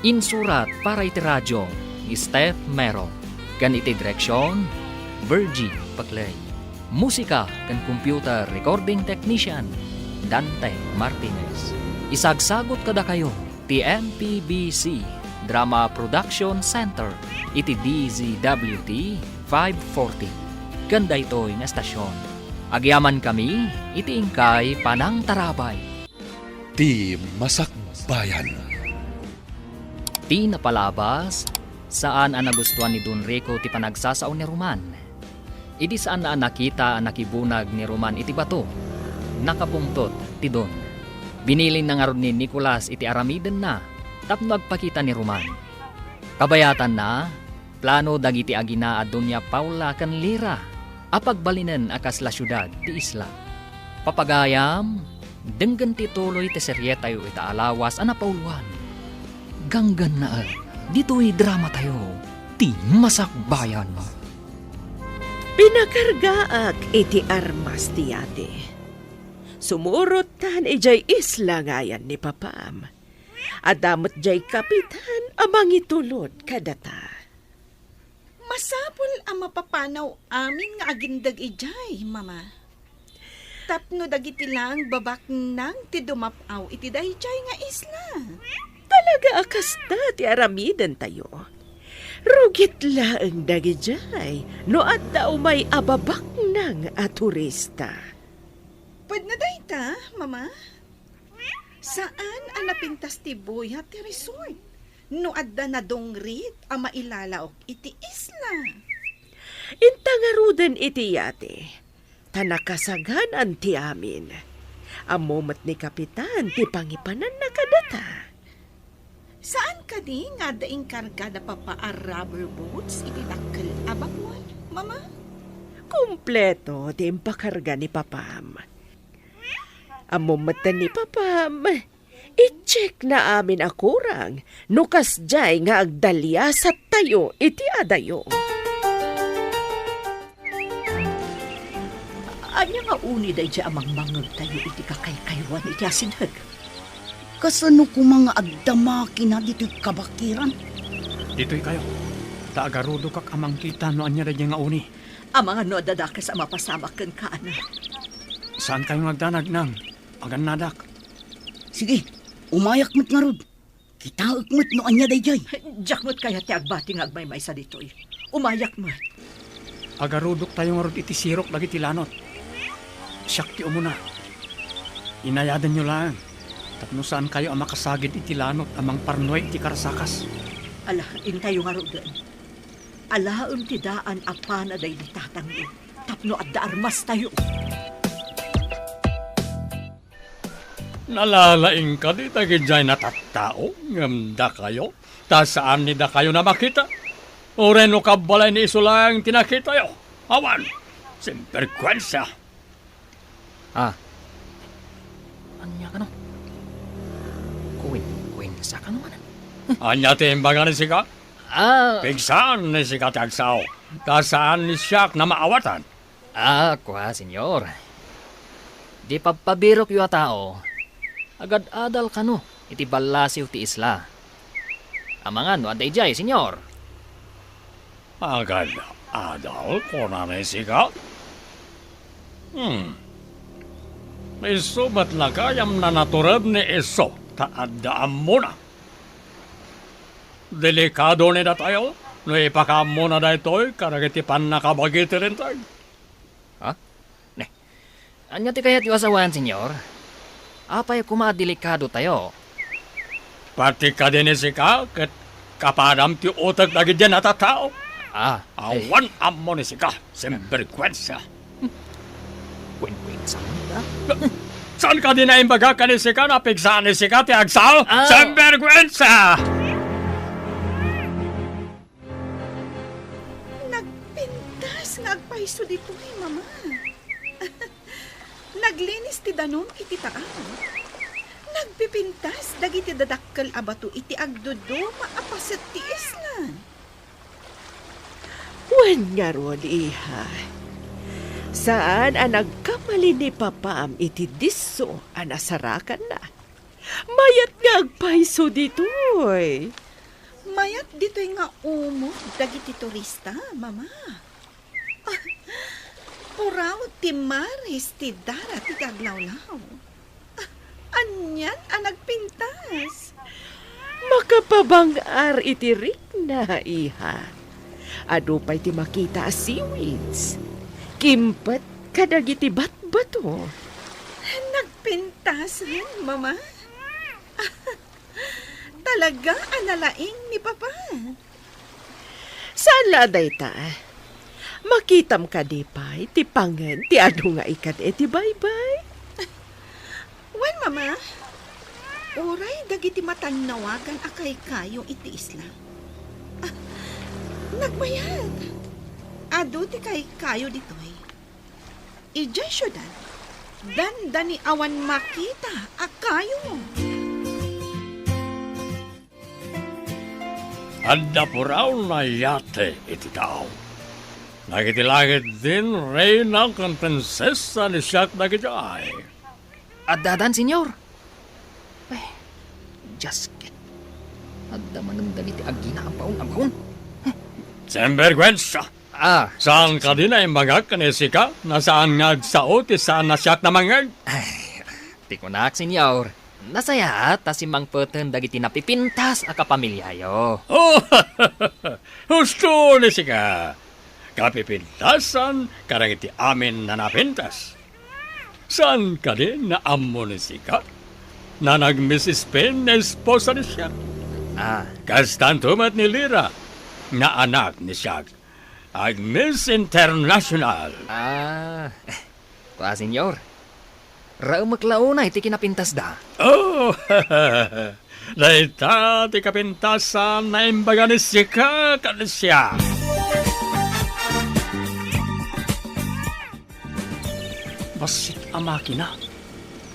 [SPEAKER 2] Insurat para iti radyo, ni Steph Mero. Kan iti direksyon, Virgie Paclay. Musika kan computer recording technician, Dante Martinez. Isagsagot kada kayo, ti MPBC Drama Production Center, iti DZWT 540. Ganda ito'y nga estasyon. Agyaman kami, iti ingkay Panang Tarabay.
[SPEAKER 1] Ti Masakbayan.
[SPEAKER 2] Ti napalabas, saan ang nagustuhan ni Don Rico ti panagsasao ni Roman. Idi saan na nakita ang nakibunag ni Roman iti bato. Nakapungtot ti Don. Binilin na nga ron ni Nicolas iti aramiden na, tapno agpakita ni Roman. Kabayatan na, plano dagiti agina at Doña Paula kan Lira, apagbalinan akas la syudad ti isla. Papagayam, denggan ti tuloy ti serye tayo itaalawas ang napauluan. Ganggan na dito'y drama tayo, ti Masakbayan.
[SPEAKER 8] Pinakargaak iti armas tiyate. Sumurot tan ijay isla ngayan ni papam. Adamot jay kapitan amang itulod kadata.
[SPEAKER 7] Masapol ang mapapanaw amin nga agindag ijay, mama. Tapno dagiti lang babak nang ti dumapaw iti dayjay nga isla.
[SPEAKER 8] Talaga akasta ti aramidan tayo. Rugit laeng dagijay no at daw may ababak nang a turista.
[SPEAKER 7] Pwede na dayta, mama? Saan ang napintas ti buya ti resort? No adda na dongrit ang mailalaok iti isla.
[SPEAKER 8] Intangaruden iti yate. Tanakasaganan ti amin. Amomat ni kapitan ti pangipanan na kadata.
[SPEAKER 7] Saan ka di nga daing karga na papa rubber boots iti dakkel abakwan, mama?
[SPEAKER 8] Kompleto ti impakarga ni papam. Amomat ni papam. I-check na amin akurang nukas jay nga agdalya sa tayo iti adayo.
[SPEAKER 4] Anya nga uni day dya amang mangag tayo iti kakaykaywan iti asinag.
[SPEAKER 3] Kasano ko mga agdamaki na dito'y kabakiran?
[SPEAKER 9] Dito'y kayo. Taagarudo kak amang kita no anya rin nga uni.
[SPEAKER 4] Ang mga no dadakas ang mapasamak kan kaana.
[SPEAKER 9] Saan kayo nagdanag nang? Agan nadak.
[SPEAKER 3] Sige, umayak mo't nga rod. Kitaak mo't no anya dayjay.
[SPEAKER 4] Jakmot kaya ti agbati nga agmay sa dito'y. Umayak mo.
[SPEAKER 9] Agarudok tayo nga rod iti sirok lagi tilanot. Siyak ti umuna. Inayadan nyo lang. Tapno saan kayo ang makasagid iti lanot amang parnoy iti karasakas.
[SPEAKER 4] Ala, intayo nga rodan. Ala, ti daan apana day di tatangin. Tapno at da armas tayo.
[SPEAKER 5] Nalalaing ka di dagiti jay natattao, ngamda kayo, ta saan ni da kayo na makita? O reno kabalay ni iso lang tinakita yo. Awan, simperkwensya.
[SPEAKER 2] Anya ka no? Kuwin sa ka naman.
[SPEAKER 5] Anya timbangan ni sika? Pigsaan ni sika tagsaw, ta saan ni siyak na maawatan?
[SPEAKER 2] Kuha, senyor. Di pagpabirok yu a tao. Agad adal ka no, iti balasiw ti isla. Amangan no, aday jay, senyor.
[SPEAKER 5] Agad adal ko na ni sika? Iso ba't nakayam na naturad ni iso, taadaan mo na. Delikado ni da tayo, no ipakam mo na da ito'y karagitipan na kabagiti rin tayo.
[SPEAKER 2] Anya ti kayat yu asawan, senyor? Apay kumadelikado tayo.
[SPEAKER 5] Pati ka din sika, kat kapadam ti utak lagi dyan natatao. Awan mo ni sika, simperkwensya.
[SPEAKER 2] Kwin saan
[SPEAKER 5] Saan ka din na imbaga ka ni sika, napigsaan ni sika, ti agsaw? Simperkwensya!
[SPEAKER 7] Nagpintas nga agpaiso dito mama. Naglinis ti danom iti taan. Nagpipintas dagiti dadakkel abato iti agdudo maapaset ti islan.
[SPEAKER 8] Wan nga ron, iha. Saan ang nagkamali ni Papam iti diso ang nasarakan na? Mayat nga agpaiso ditoy.
[SPEAKER 7] Mayat dito'y nga umod dagiti turista, mama. Puraw ti maris ti dara ti kaglawlaw. Anyan ang nagpintas.
[SPEAKER 8] Makapabangar iti rikna, iha. Ado pa'y ti makita a seaweeds. Kimpet kadagiti batbato.
[SPEAKER 7] Nagpintas rin, mama. Talaga analaing ni Papa.
[SPEAKER 8] Saan laday ta? Makitam ka di pa'y ti pangan ti ado nga ikat ti bye-bye.
[SPEAKER 7] Wan, mama. Oray dagiti matanawagan akay kayo iti isla. Nagbayad. Ado ti kay kayo ditoy. Ijay syudad. Dani awan makita akayo.
[SPEAKER 5] Anda po raw na yate iti tao. Nagitilagit din reyna kang prinsesa ni siyak nagitay.
[SPEAKER 2] Dadan, senyor. Just get. Adda manandali ti agina ang paun.
[SPEAKER 5] Sembergwensya. Saan ka din ay magak kanisika? Nasaan nga sao ti saan na siyak na mangag?
[SPEAKER 2] Ti kunak, senyor. Nasaya ta si Mang Peten dagiti napipintas a kapamilyayo.
[SPEAKER 5] Husto ni sika. Kapipintasan karang iti amin na napintas. Saan ka din na amo ni sika? Na nag-Mrs. Pen na esposa ni siya. Kastantumat ni Lira na anak ni siya. Ag Miss International.
[SPEAKER 2] Kuha, senyor. Rao maklauna iti kinapintas da.
[SPEAKER 5] Daita ti kapintasan na imbaga ni sika kanisya.
[SPEAKER 9] Basit ang makina.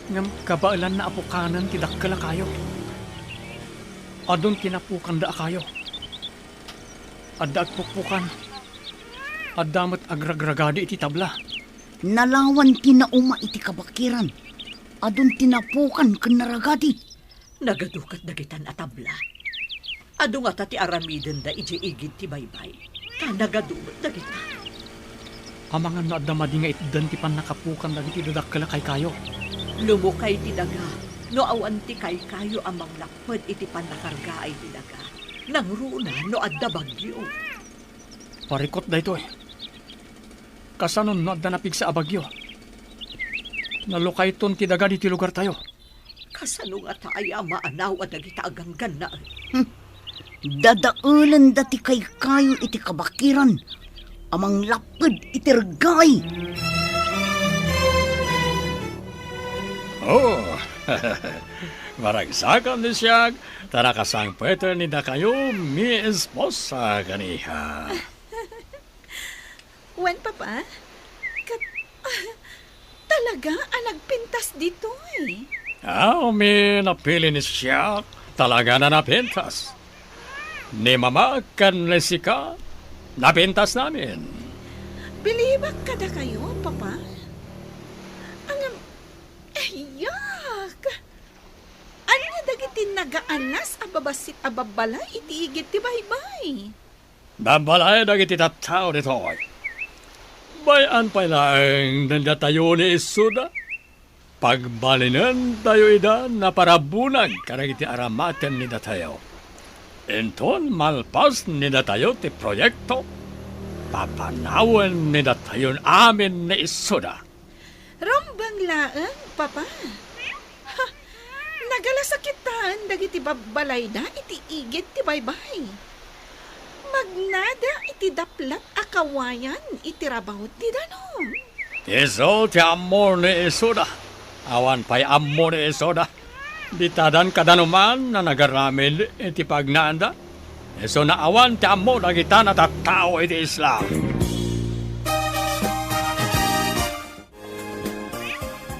[SPEAKER 9] Ngam kabailan na apukanan ti dakkala kayo. Adon tinapukan da kayo. Adda agpupukan. Addamat agragragadi iti tabla.
[SPEAKER 3] Nalawan tinauma iti kabakiran. Adun tinapukan kanaragadi.
[SPEAKER 4] Nagadukat dagitan atabla. Ado nga ti aramiden da iji igid ti baybay. Ta nagadumat dagitan.
[SPEAKER 9] Amangan na adamadi nga itdan ti pan nakapukan dagiti dakkala kay kayo.
[SPEAKER 4] Lumukay ti daga. No awan ti kay kayo amang lakpad iti panakarga ay ti daga. Nang runa no adda bagyo.
[SPEAKER 9] Parikot da ito eh. Kasanon no adda napig sa abagyo. Nalukay ton ti daga di ti lugar tayo.
[SPEAKER 4] Kasano nga taaya maanaw at dagita aganggan na.
[SPEAKER 3] Dadaulan dati kay kayo iti kabakiran. Amang lapad iti regay.
[SPEAKER 5] Maragsakan ni siya, tarakasang pwede ni da kayo mi esposa ganiha.
[SPEAKER 7] Wen, Papa? Talaga ang nagpintas dito eh.
[SPEAKER 5] Mi napili ni siya, talaga na napintas. Ni mama kan lesika, napintas namin.
[SPEAKER 7] Bilibak kada kayo, Papa? Yak! Ano na dagiti nagaanas ababasit ababala itiigit ti baybay?
[SPEAKER 5] Babalay na iti tattao dito. Bayan pa lang nanda tayo ni Isuda. Pagbalinan tayo ida na parabunag karag iti aramaten ni tayo. Enton malpas ni tayo ti proyekto. Papanawan ni tayo amin ni Isuda.
[SPEAKER 7] Rambang laang, Papa. Ha, nagalasakitan dagiti babalay da iti igit ti baybay. Magnada iti daplat akawayan iti rabaw ti danom.
[SPEAKER 5] Iso ti amor ni Isuda. Awan pa'y amor ni Isuda. Ditadan kadanuman na nagaramid iti pagnaanda. Iso na awan ti amor na kita na tattao iti Islam.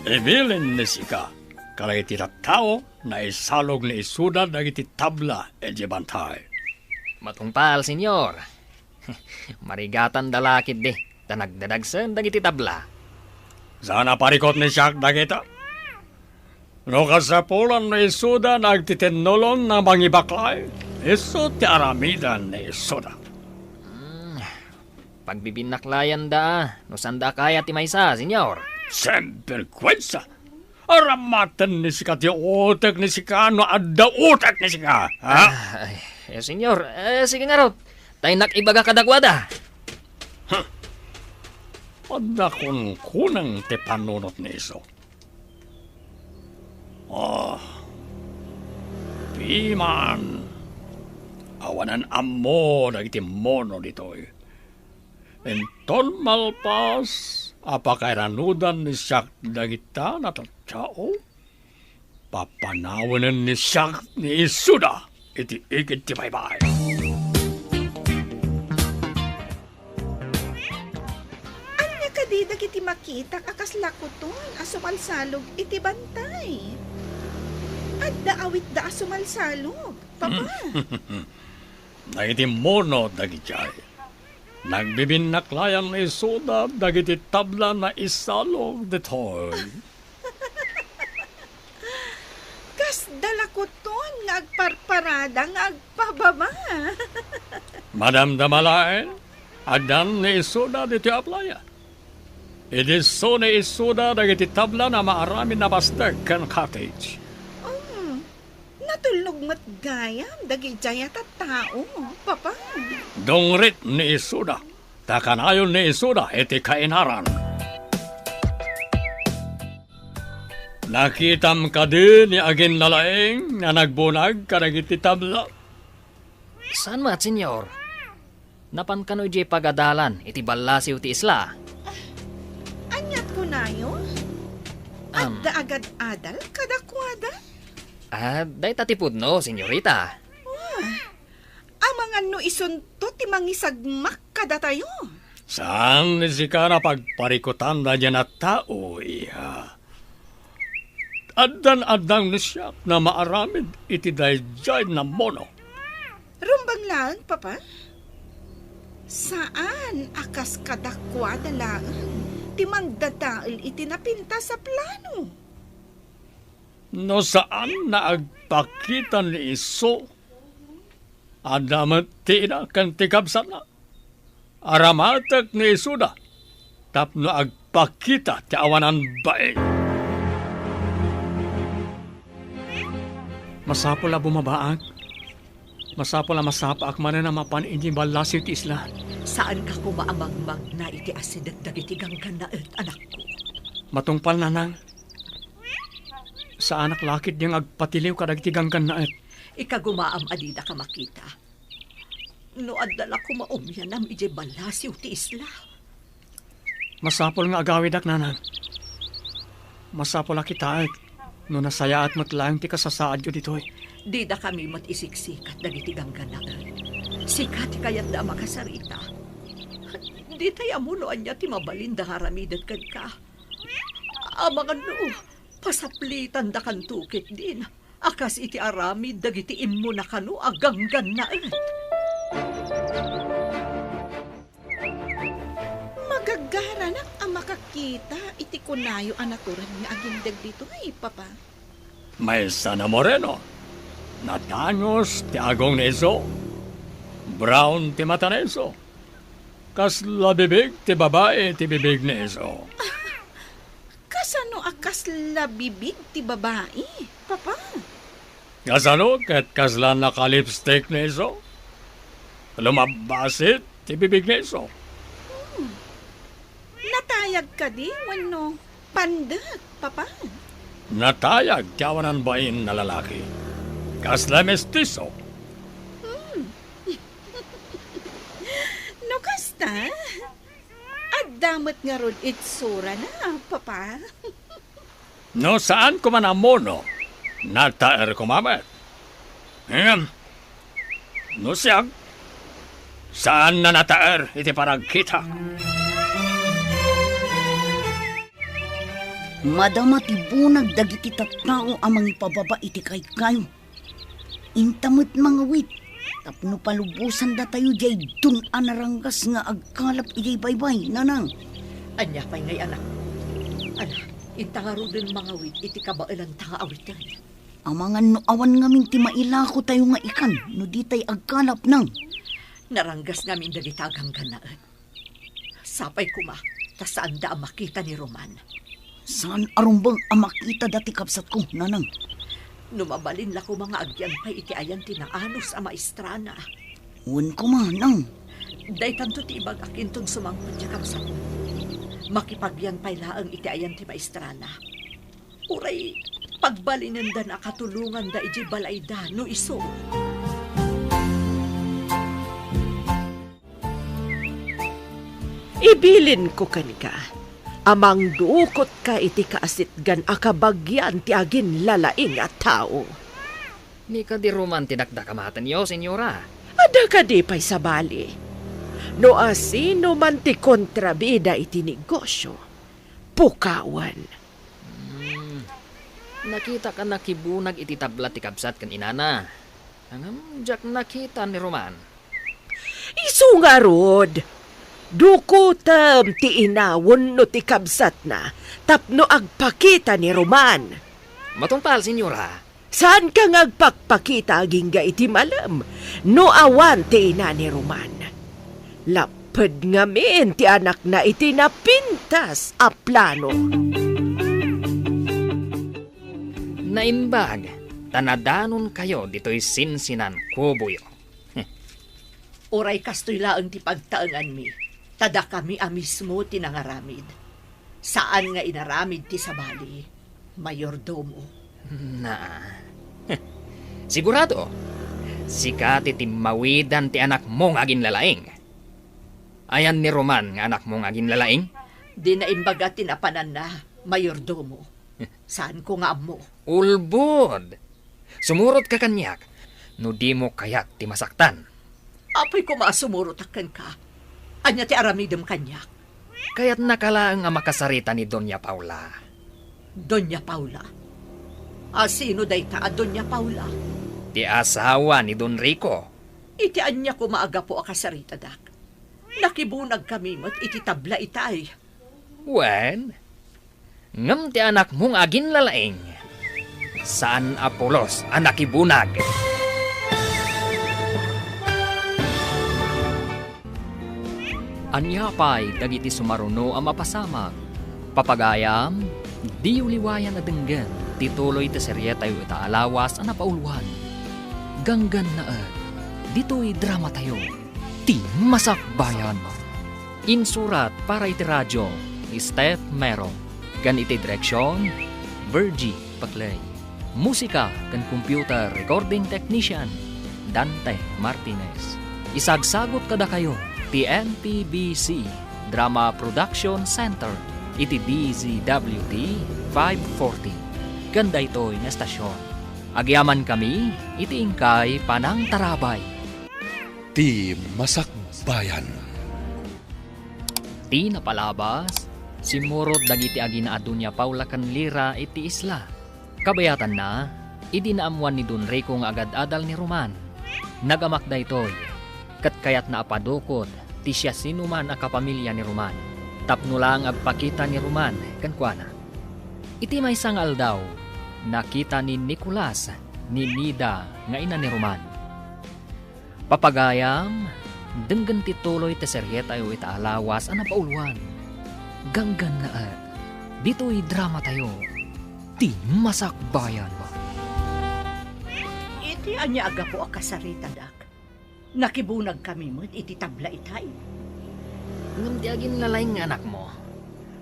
[SPEAKER 5] Ibilin ni sika, kalay iti tattao na isalog ni Isuda dagiti tabla iti bantay.
[SPEAKER 2] Matungpal, senyor. Marigatan dalakid di, tanagdadagsan dagiti tabla.
[SPEAKER 5] Sana parikot ni siya dagita. No kasapulan ni Isuda nagtitinolon na mangibaklay, iso ti aramidan ni Isuda.
[SPEAKER 2] Pagbibinaklayan da, no sanda kaya ti maysa, senyor.
[SPEAKER 5] Semperkwensa. Aramatan ni sika ti utek ni sika, no adda utek ni sika. Ha?
[SPEAKER 2] Senyor, sige nga rot. Tayo nakibaga kadakwada.
[SPEAKER 5] Adda kun kunang ti panunot ni iso. Piman. Awanan amo dagiti mono ditoy. Enton malpas, apakairanudan ni siyak dagita na tattao. Papanawanan ni siyak ni Isuda. Iti igit ti baybay.
[SPEAKER 7] Anya kadi dagiti makita akas lakuton asumalsalog iti bantay. Adda awit da asumalsalog, Papa.
[SPEAKER 5] Dagiti mono dagiti nagbibinaklayan ni Isuda dagiti tabla na isalog detoy.
[SPEAKER 7] Kas dalakuton nga agparparada nga agpababa.
[SPEAKER 5] Madam Damalain, adan ni Isuda diti aplaya. Idiso ni Isuda dagiti tabla na maarami na bastag kan cottage.
[SPEAKER 7] Natulog mat gayam dagi jayat at tao, Papa.
[SPEAKER 5] Dongrit ni Isuda, takanayon ni Isuda iti kainaran. Nakitam ka din ni agin nalaeng na nagbunag karagiti tabla.
[SPEAKER 2] Saan mat, senyor? Napan kano iti pagadalan, iti balasiw ti isla.
[SPEAKER 7] Anyat ko nayo? Adda agad adal kadakwada?
[SPEAKER 2] Day tatipod no, senyorita.
[SPEAKER 7] Amangan no isunto ti mangisagmak kada tayo.
[SPEAKER 5] Saan ni sika na pagparikutan na dyan at tao, iha? Adan-adang ni siya na maaramid iti dayjay na mono.
[SPEAKER 7] Rumbang lang, Papa? Saan akas kadakwada lang? Ti mangdadaal iti napinta sa plano.
[SPEAKER 5] No saan na agpakita ni Iso? Adamat tina kan tikabsan na. Aramatak ni Isuda. Tapno agpakita ti awanan bae.
[SPEAKER 9] Masapol na bumabaag. Masapol na masapaak man na mapan inji balasiw ti isla.
[SPEAKER 4] Saan ka kumaamagmag na iti asidag dagiti ganggan na anak ko?
[SPEAKER 9] Matungpal na nang. Sa anak lakit niyang agpatiliw kadagiti ganggan na
[SPEAKER 4] Ikagumaam adida ka makita. No adala ko maumyanam ije balasiw ti isla.
[SPEAKER 9] Masapol nga agawid ak nanang. Masapol akita No nasayaat mo't lang ti kasasaad ko ditoy.
[SPEAKER 4] Di da kami mat isiksikat dagiti gangganaan. Sikat kayat da makasarita. Di tayo amunoan niya ti mabalin da haramidan kan ka. Amang ano, pasaplitan da kan tukit din. Akas iti aramid dagiti immo na kanu agangganaan.
[SPEAKER 7] Magagaranak ang makakita iti kunayo anaturan nga agindag dito ay papa.
[SPEAKER 5] May sana moreno. Natanyos ti agong neso. Brown ti mata neso. Kas labibig ti babae ti bibig neso.
[SPEAKER 7] Kasano akas labibig ti babae, papa?
[SPEAKER 5] Kasano ket kaslan naka-lipstick neso. Lumabasit ti bibig neso.
[SPEAKER 7] Natayag ka di, wano pandat, papa.
[SPEAKER 5] Natayag ti awanan bain na lalaki. Kasla mestizo.
[SPEAKER 7] No kasta? At damat nga ron itsura na, papa.
[SPEAKER 5] No saan ko man amono, nataer ko mamet. No siyag, saan na nataer iti paragkita?
[SPEAKER 3] Madama ti bunag dagiti tattao amang ipababa iti kayo. Intamot mga wit. Tapno palubusan da tayo jay dun anaranggas nga agkalap iti baybay, nanang.
[SPEAKER 4] Anya pa'y ngay anak. Anak, intangaro din mga wit iti kabailan tanga awitan.
[SPEAKER 3] Amangan no awan ngamin ti mailako tayo nga ikan, no di tay agkalap nang.
[SPEAKER 4] Naranggas ngamin dagitagang ganaan. Sapay kuma, tasaan da ang makita ni Roman.
[SPEAKER 3] Saan arumbang amakita dati kapsat ko, nanang?
[SPEAKER 4] Numabalin la ko mga agyan pa'y iti ayan tinaanos a maestrana.
[SPEAKER 3] Uwan ko manang.
[SPEAKER 4] Day tanto ti ibag akintong sumangpot siya kapsat mo. Makipagyan pa'y laang iti ayan ti maestrana. Uray, pagbalinan da na katulungan da iji balay da no iso.
[SPEAKER 8] Ibilin ko kanika. Amang duukot ka iti kaasitgan akabagyan ti agin lalaing at tao.
[SPEAKER 2] Ni ka di Roman tinakdakamatan yo, senyora.
[SPEAKER 8] Ada ka di pa'y sabali. No asino man ti kontrabida iti negosyo. Pukawan.
[SPEAKER 2] Nakita ka nakibunag iti tabla ti kabsat kan inana. Angam, jak nakita ni Roman.
[SPEAKER 8] Isu nga rod. Dukutam ti inawon no ti kabsat na tapno agpakita ni Roman.
[SPEAKER 2] Matungpal, senyora.
[SPEAKER 8] Saan ka ngagpakpakita agingga iti malam no awan ti ina ni Roman? Lapad ngamin ti anak na iti napintas a plano.
[SPEAKER 2] Naimbag, tanadanon kayo dito'y sinsinan kubuyo.
[SPEAKER 4] Uray kastoy laang ti pagtaangan mi. Tada kami mismo tinangaramid. Saan nga inaramid ti sabali? Mayordomo.
[SPEAKER 2] Na. Sigurado, sikat iti mawidan ti anak mong agin lalaing. Ayan ni Roman nga anak mong agin lalaing?
[SPEAKER 4] Di na imbaga tinapanan na, mayordomo. Saan ko nga mo?
[SPEAKER 2] Ulbod! Sumurot ka kanyak, no di mo kayak ti masaktan.
[SPEAKER 4] Apoy ko maasumurotakan ka. Anya ti aramidem kanyak.
[SPEAKER 2] Kaya't nakalaang nga makasarita ni Doña Paula.
[SPEAKER 4] Doña Paula? Sino day ta a Doña Paula?
[SPEAKER 2] Ti asawa ni Don Rico.
[SPEAKER 4] Iti anya ko maaga po akasarita dak. Nakibunag kami mat iti tabla itay.
[SPEAKER 2] Wen, ngam ti anak mong agin lalaing. Saan Apolos anak ibunag? Anya pa'y dagiti sumaruno ang mapasamag. Papagayam, di uliwayan na denggan, tituloy ti serye tayo itaalawas ang napauluhan. Ganggan na dito'y drama tayo, ti Masakbayan. Insurat para iti radyo, ni Steph Mero. Gan iti direksyon, Virgie Paclay. Musika kan computer recording technician, Dante Martinez. Isagsagot kada kayo, TNPBC Drama Production Center iti DZWT 540 Ganda ito'y na estasyon. Agyaman kami, itiingkay panang tarabay.
[SPEAKER 1] Ti Masakbayan.
[SPEAKER 2] Ti napalabas, simurot dagiti aginaado niya Paula kanlira iti isla. Kabayatan na, idinaamuan ni Don Rico nga agad-adal ni Roman. Nagamak da ito'y, kat kayat na apadukot, ti siya sinuman a kapamilya ni Roman. Tapno lang agpakita ni Roman, kankwana. Iti may isang aldaw, nakita ni Nicolas, ni Nida, nga ina ni Roman. Papagayam, denggan tituloy te seryeta yu itaalawas ana pauluan. Ganggan na at, dito'y drama tayo. Ti Masakbayan ba?
[SPEAKER 4] Iti anya aga po akasarita, dak. Nakibunag kami mo't iti tabla itay.
[SPEAKER 2] Ngam di agin lalay nga anak mo.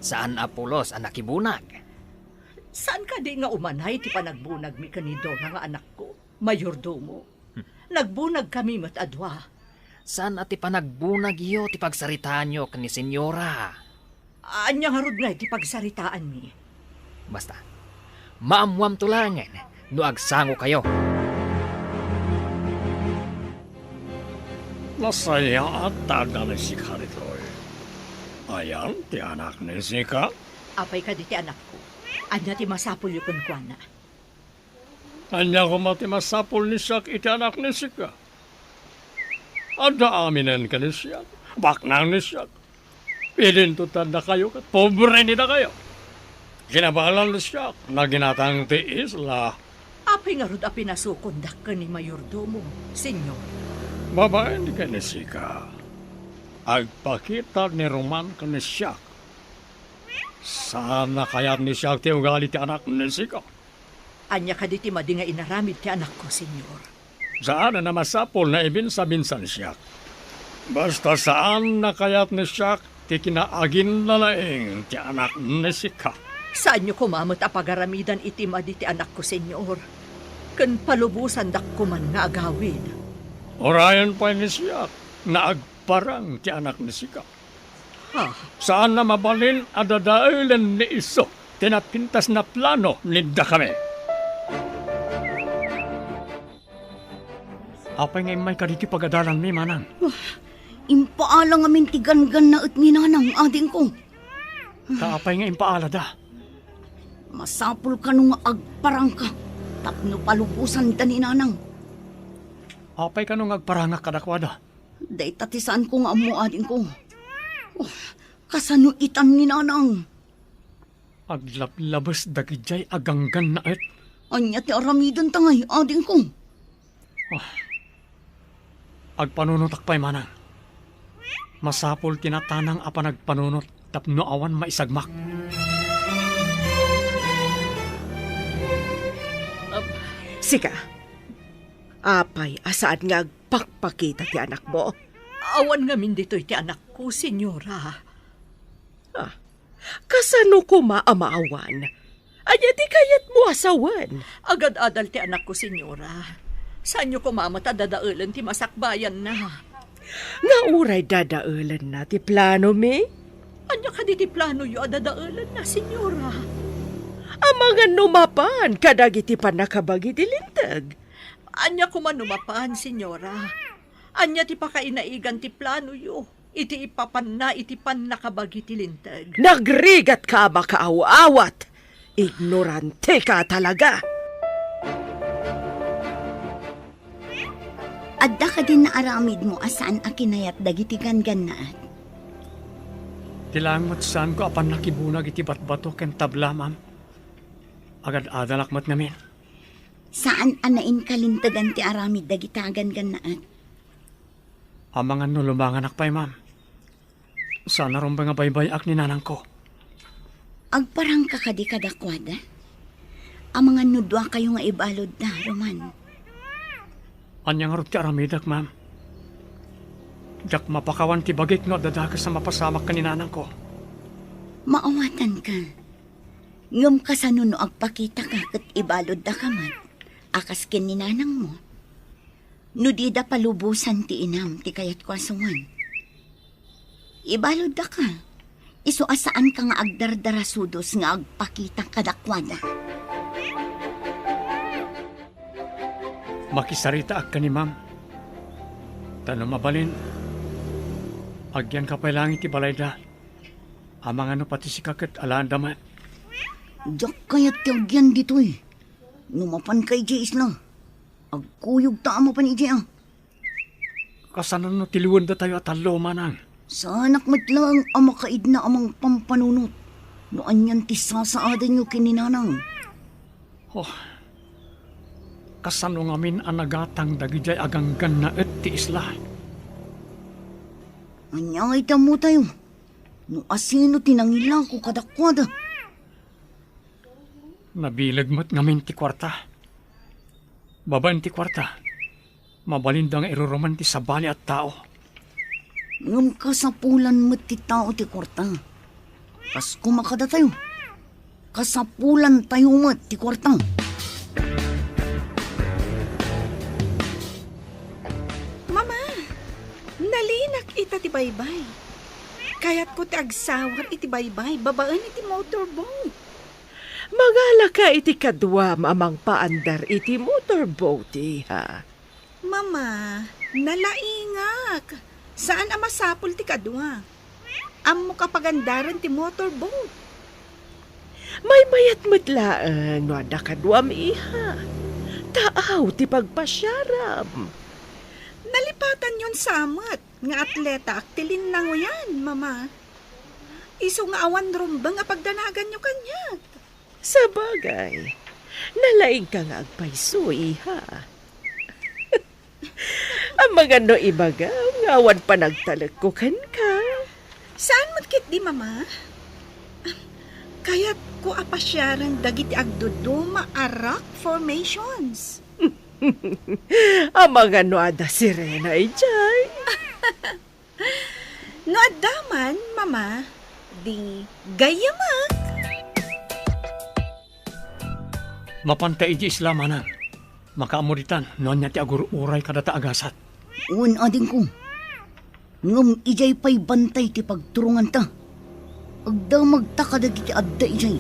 [SPEAKER 2] Saan Apolos ang nakibunag?
[SPEAKER 4] Saan ka di nga umanay ti panagbunag mi kanido nga anak ko, mayordomo? Nagbunag kami mo't adwa.
[SPEAKER 2] Saan ati panagbunag iyo ti pagsaritaan nyo kani senyora?
[SPEAKER 4] Anya nga rod nga iti pagsaritaan mi.
[SPEAKER 2] Basta, maamuam tulangan no agsango kayo.
[SPEAKER 5] Nasaya at taga ni Sika rito'y. Ayan, ti anak ni Sika.
[SPEAKER 4] Apay ka di ti anak ko. Anya ti masapul yu kunkwana.
[SPEAKER 5] Anya ko matimasapol ni Siak iti anak ni Sika. Ada aminen ka ni Siak. Baknang ni Siak. Pilintutan na kayo kat pobre ni na kayo. Kinabalan ni Siak na ginatang ti isla.
[SPEAKER 4] Apay nga rod a pinasukondak ka ni mayordomo, senyor.
[SPEAKER 5] Babae ni ka ni Sika. Agpakita ni Roman ka ni Siak. Sana kayat ni Siak ti ugali ti anak ni Sika.
[SPEAKER 4] Anya ka di ti madi nga inaramid ti anak ko, senyor.
[SPEAKER 5] Saan na masapol na ibinsa-binsan Siak. Basta saan na kayat ni Siak ti kinaagin na laing ti anak ni Sika.
[SPEAKER 4] Saan nyo kumamot a pagaramidan iti madi ti anak ko, senyor? Kan palubusan dak kuman nga agawid.
[SPEAKER 5] Orayan pa ni Siak na agparang ti anak ni Sika.
[SPEAKER 4] Ha?
[SPEAKER 5] Saan na mabalin adadailan ni iso tinapintas na plano ni kami.
[SPEAKER 9] Apay nga may kaditi pagadalan mi, manang.
[SPEAKER 3] Impaalang amin ti gangan na at ninanang ading ko.
[SPEAKER 9] Kaapay nga impaala da.
[SPEAKER 3] Masapul ka nung agparang ka. Tapno palubusan da ninanang.
[SPEAKER 9] Apay ka nung agparangak kadakwada.
[SPEAKER 3] Day tatisaan ko nga mo ading ko. Oh, kasano itan ninanang.
[SPEAKER 9] Aglablabas dagijay aganggan na et.
[SPEAKER 3] Anya ti aramidan tangay ading ko.
[SPEAKER 9] Agpanunot akpay, manang. Masapol tinatanang apa nagpanunot tapno awan maisagmak.
[SPEAKER 8] Sika, apay asaan nga agpakpakita ti anak mo?
[SPEAKER 4] Awan nga min dito'y ti anak ko, senyora.
[SPEAKER 8] Kasano ko maamaawan? Anya di kayat mo asawan?
[SPEAKER 4] Agad-adal ti anak ko, senyora. Saan nyo kumamata dadaulan ti Masakbayan na?
[SPEAKER 8] Nga uray dadaulan na ti plano mi?
[SPEAKER 4] Anya ka di ti plano yu adadaulan na, senyora?
[SPEAKER 8] Ang mga numapan kadagiti panakabagi dilintag.
[SPEAKER 4] Anya kumanumapan, senyora? Anya ti pakainaigan ti plano yu? Iti ipapan na iti pan nakabagi ti lintag.
[SPEAKER 8] Nagrigat ka makaaw-awat. Ignorante ka talaga.
[SPEAKER 6] Adda ka din na aramid mo asaan akinayat dagiti ganganaan.
[SPEAKER 9] Tilangot saan ko apan nakibunag iti batbato ken tabla, ma'am. Agad-adal akmat namin.
[SPEAKER 6] Saan anain kalintagan ti aramid dagiti ganganaan?
[SPEAKER 9] Amangan no lumangan akpay, ma'am. Sana ron ba nga baybay ak ni nanang ko?
[SPEAKER 6] Agparang ka kadi kadakwada? Ang mga nudwa kayo nga ibalod na, Roman.
[SPEAKER 9] Anyang arot ti aramidak, ma'am. Jak mapakawan ti bagik no dadakas sa mapasamak ka ni nanang ko.
[SPEAKER 6] Maawatan ka. Ngam kasano no agpakita ka kat ibalod da ka man. Akas ken ni nanang mo. No di da palubusan ti inam ti kayat kwasungan. Ibalod da ka. Iso asaan ka nga agdardarasudos nga agpakita kadakwada.
[SPEAKER 9] makisarita ak ka ni ma'am. Tanong mabalin, agyan ka pa lang iti balay da. Amang ano pati si kakit alaan damat.
[SPEAKER 3] Diyak kaya't tiagyan dito'y. Numapan kay Jay Isla. Agkuyog ta mo pan ije ah.
[SPEAKER 9] Kasanan no tiliwan da tayo at alo manang.
[SPEAKER 3] Sa anak matlang ang makaid na amang pampanunot. No anyan ti sasaadan nyo kininanang.
[SPEAKER 9] Oh, kasano ngamin ang nagatang dagijay aganggan na et ti isla.
[SPEAKER 3] Anyangay ta mo tayo. No asino tinangila ko kadakwada.
[SPEAKER 9] Nabilag mo't ngamin ti kwarta. Baban ti kwarta. Mabalindang iruroman ti sabali at tao.
[SPEAKER 3] Ngam kasapulan mo't ti tao ti kwarta. Kas kumakada tayo. Kasapulan tayo mo't ti kwarta.
[SPEAKER 7] Mama, nalinak ita ti baybay. Kaya't ko ti agsawar iti baybay, babaan iti motorboat.
[SPEAKER 8] Mangala ka iti kadwam amang paandar iti motorboat ha.
[SPEAKER 7] Mama, nalaingak. Saan ang masapul ti kadwa? Amo kapagandaran ti motorboat.
[SPEAKER 8] May mayat matlaan no ada kadwam iha. Taaw ti pagpasyaram.
[SPEAKER 7] Nalipatan yon samat. Nga atleta aktilin lang yan, mama. Iso nga awan rumbang nga pagdanagan nyo kanya.
[SPEAKER 8] Sa bagay, nalaing ka nga agpayso iha. Ang mga no ibaga, ngawan pa nagtalagkukan ka.
[SPEAKER 7] Saan mo't di, mama? Kaya't ko apasyaran dagiti agduduma arak formations.
[SPEAKER 8] Ang mga no ada sirena ijay.
[SPEAKER 7] No adaman, mama, di gayamak.
[SPEAKER 9] Mapantay iti isla manang. Makaamuritan, noon niya ti agur-uray kadata agasat.
[SPEAKER 3] Uwan ading ko. Ngam ijay pa'y bantay ti pagturungan ta. Agda magtakadag iti adda ijay.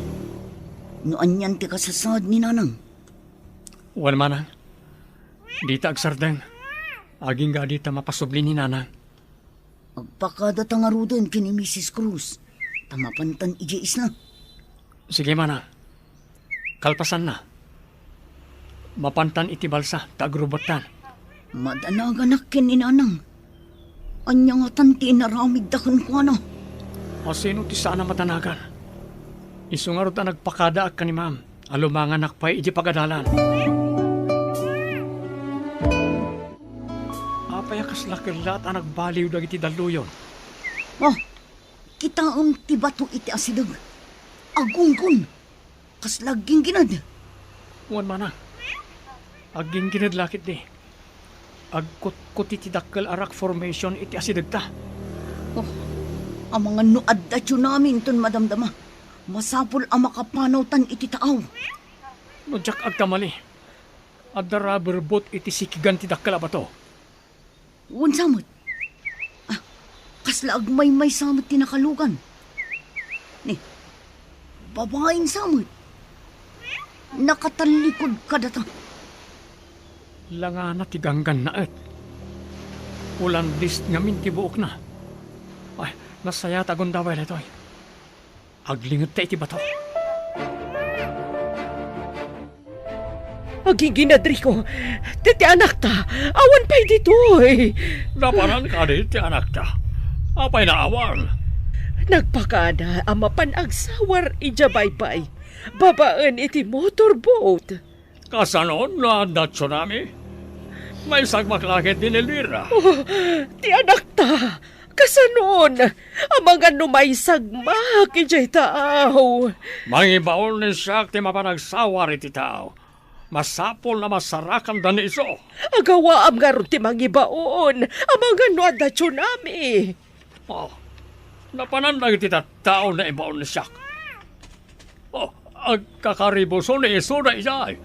[SPEAKER 3] Noan yan ti kasasad ni nanang.
[SPEAKER 9] Uwan manang. Dita agsardeng. Aging ga dita mapasubli ni nanang.
[SPEAKER 3] Agpakada tangarudan kini Mrs. Cruz. Tamapantan ijay isla.
[SPEAKER 9] Sige manang. Kalpasan na. Mapantan iti balsa, tagrubatan.
[SPEAKER 3] Madanaganak kini nanang. Anya nga tanti naramid dakan ko ano.
[SPEAKER 9] O sino ti sana matanagan? Isungarot na nagpakada ak ka ni ma'am. Alumangan nakpay iti pagadalan. Apayakas lakirlat ang nagbaliw dagiti daluyon.
[SPEAKER 3] Oh, kitaon ti bato iti asidag. Agungkon. Kas laging ginad.
[SPEAKER 9] Uwan manang. Aging kinadlakit di. Agkut-kut iti dakkel arak formation iti asidagta.
[SPEAKER 3] Oh, ang mga nuad at yun namin ton madamdama. Masapol ang makapanaw tan iti taaw.
[SPEAKER 9] No jak agkamali. Adda rubber boat iti sikigan ti dakkel abato.
[SPEAKER 3] Uwan samot. Ah, kasla agmay-may samot tinakalugan. Ni, babaeng samot. Nakatalikod ka data.
[SPEAKER 9] Langana ti ganggan na et. Ulan list ngamin ti buok na. Ay, nasaya tagon daway na ito. Aglingot ta iti bato.
[SPEAKER 8] Aging ginadri ko, titi anak ta, awan pa'y dito eh.
[SPEAKER 5] Napanan ka di ti anak ta. Apay na awan.
[SPEAKER 8] Nagpakada ang mapanagsawar ijabay-bay. Babaan iti motorboat.
[SPEAKER 5] Kasanon na na tsunami. May sagmaklakit din Elvira.
[SPEAKER 8] Oh, ti anak ta, kasanon, ang mga numay sagmak ijay taaw.
[SPEAKER 5] Mangibaon ni siya ti mapanagsawar iti tao. Masapol na masarakan dan iso.
[SPEAKER 8] Agawa am nga ron ti mangibaon, ang mga nuada tsunami.
[SPEAKER 5] Oh, napanandag iti tao na ibaon ni siya. Oh, agkakaribuso ni iso na isay.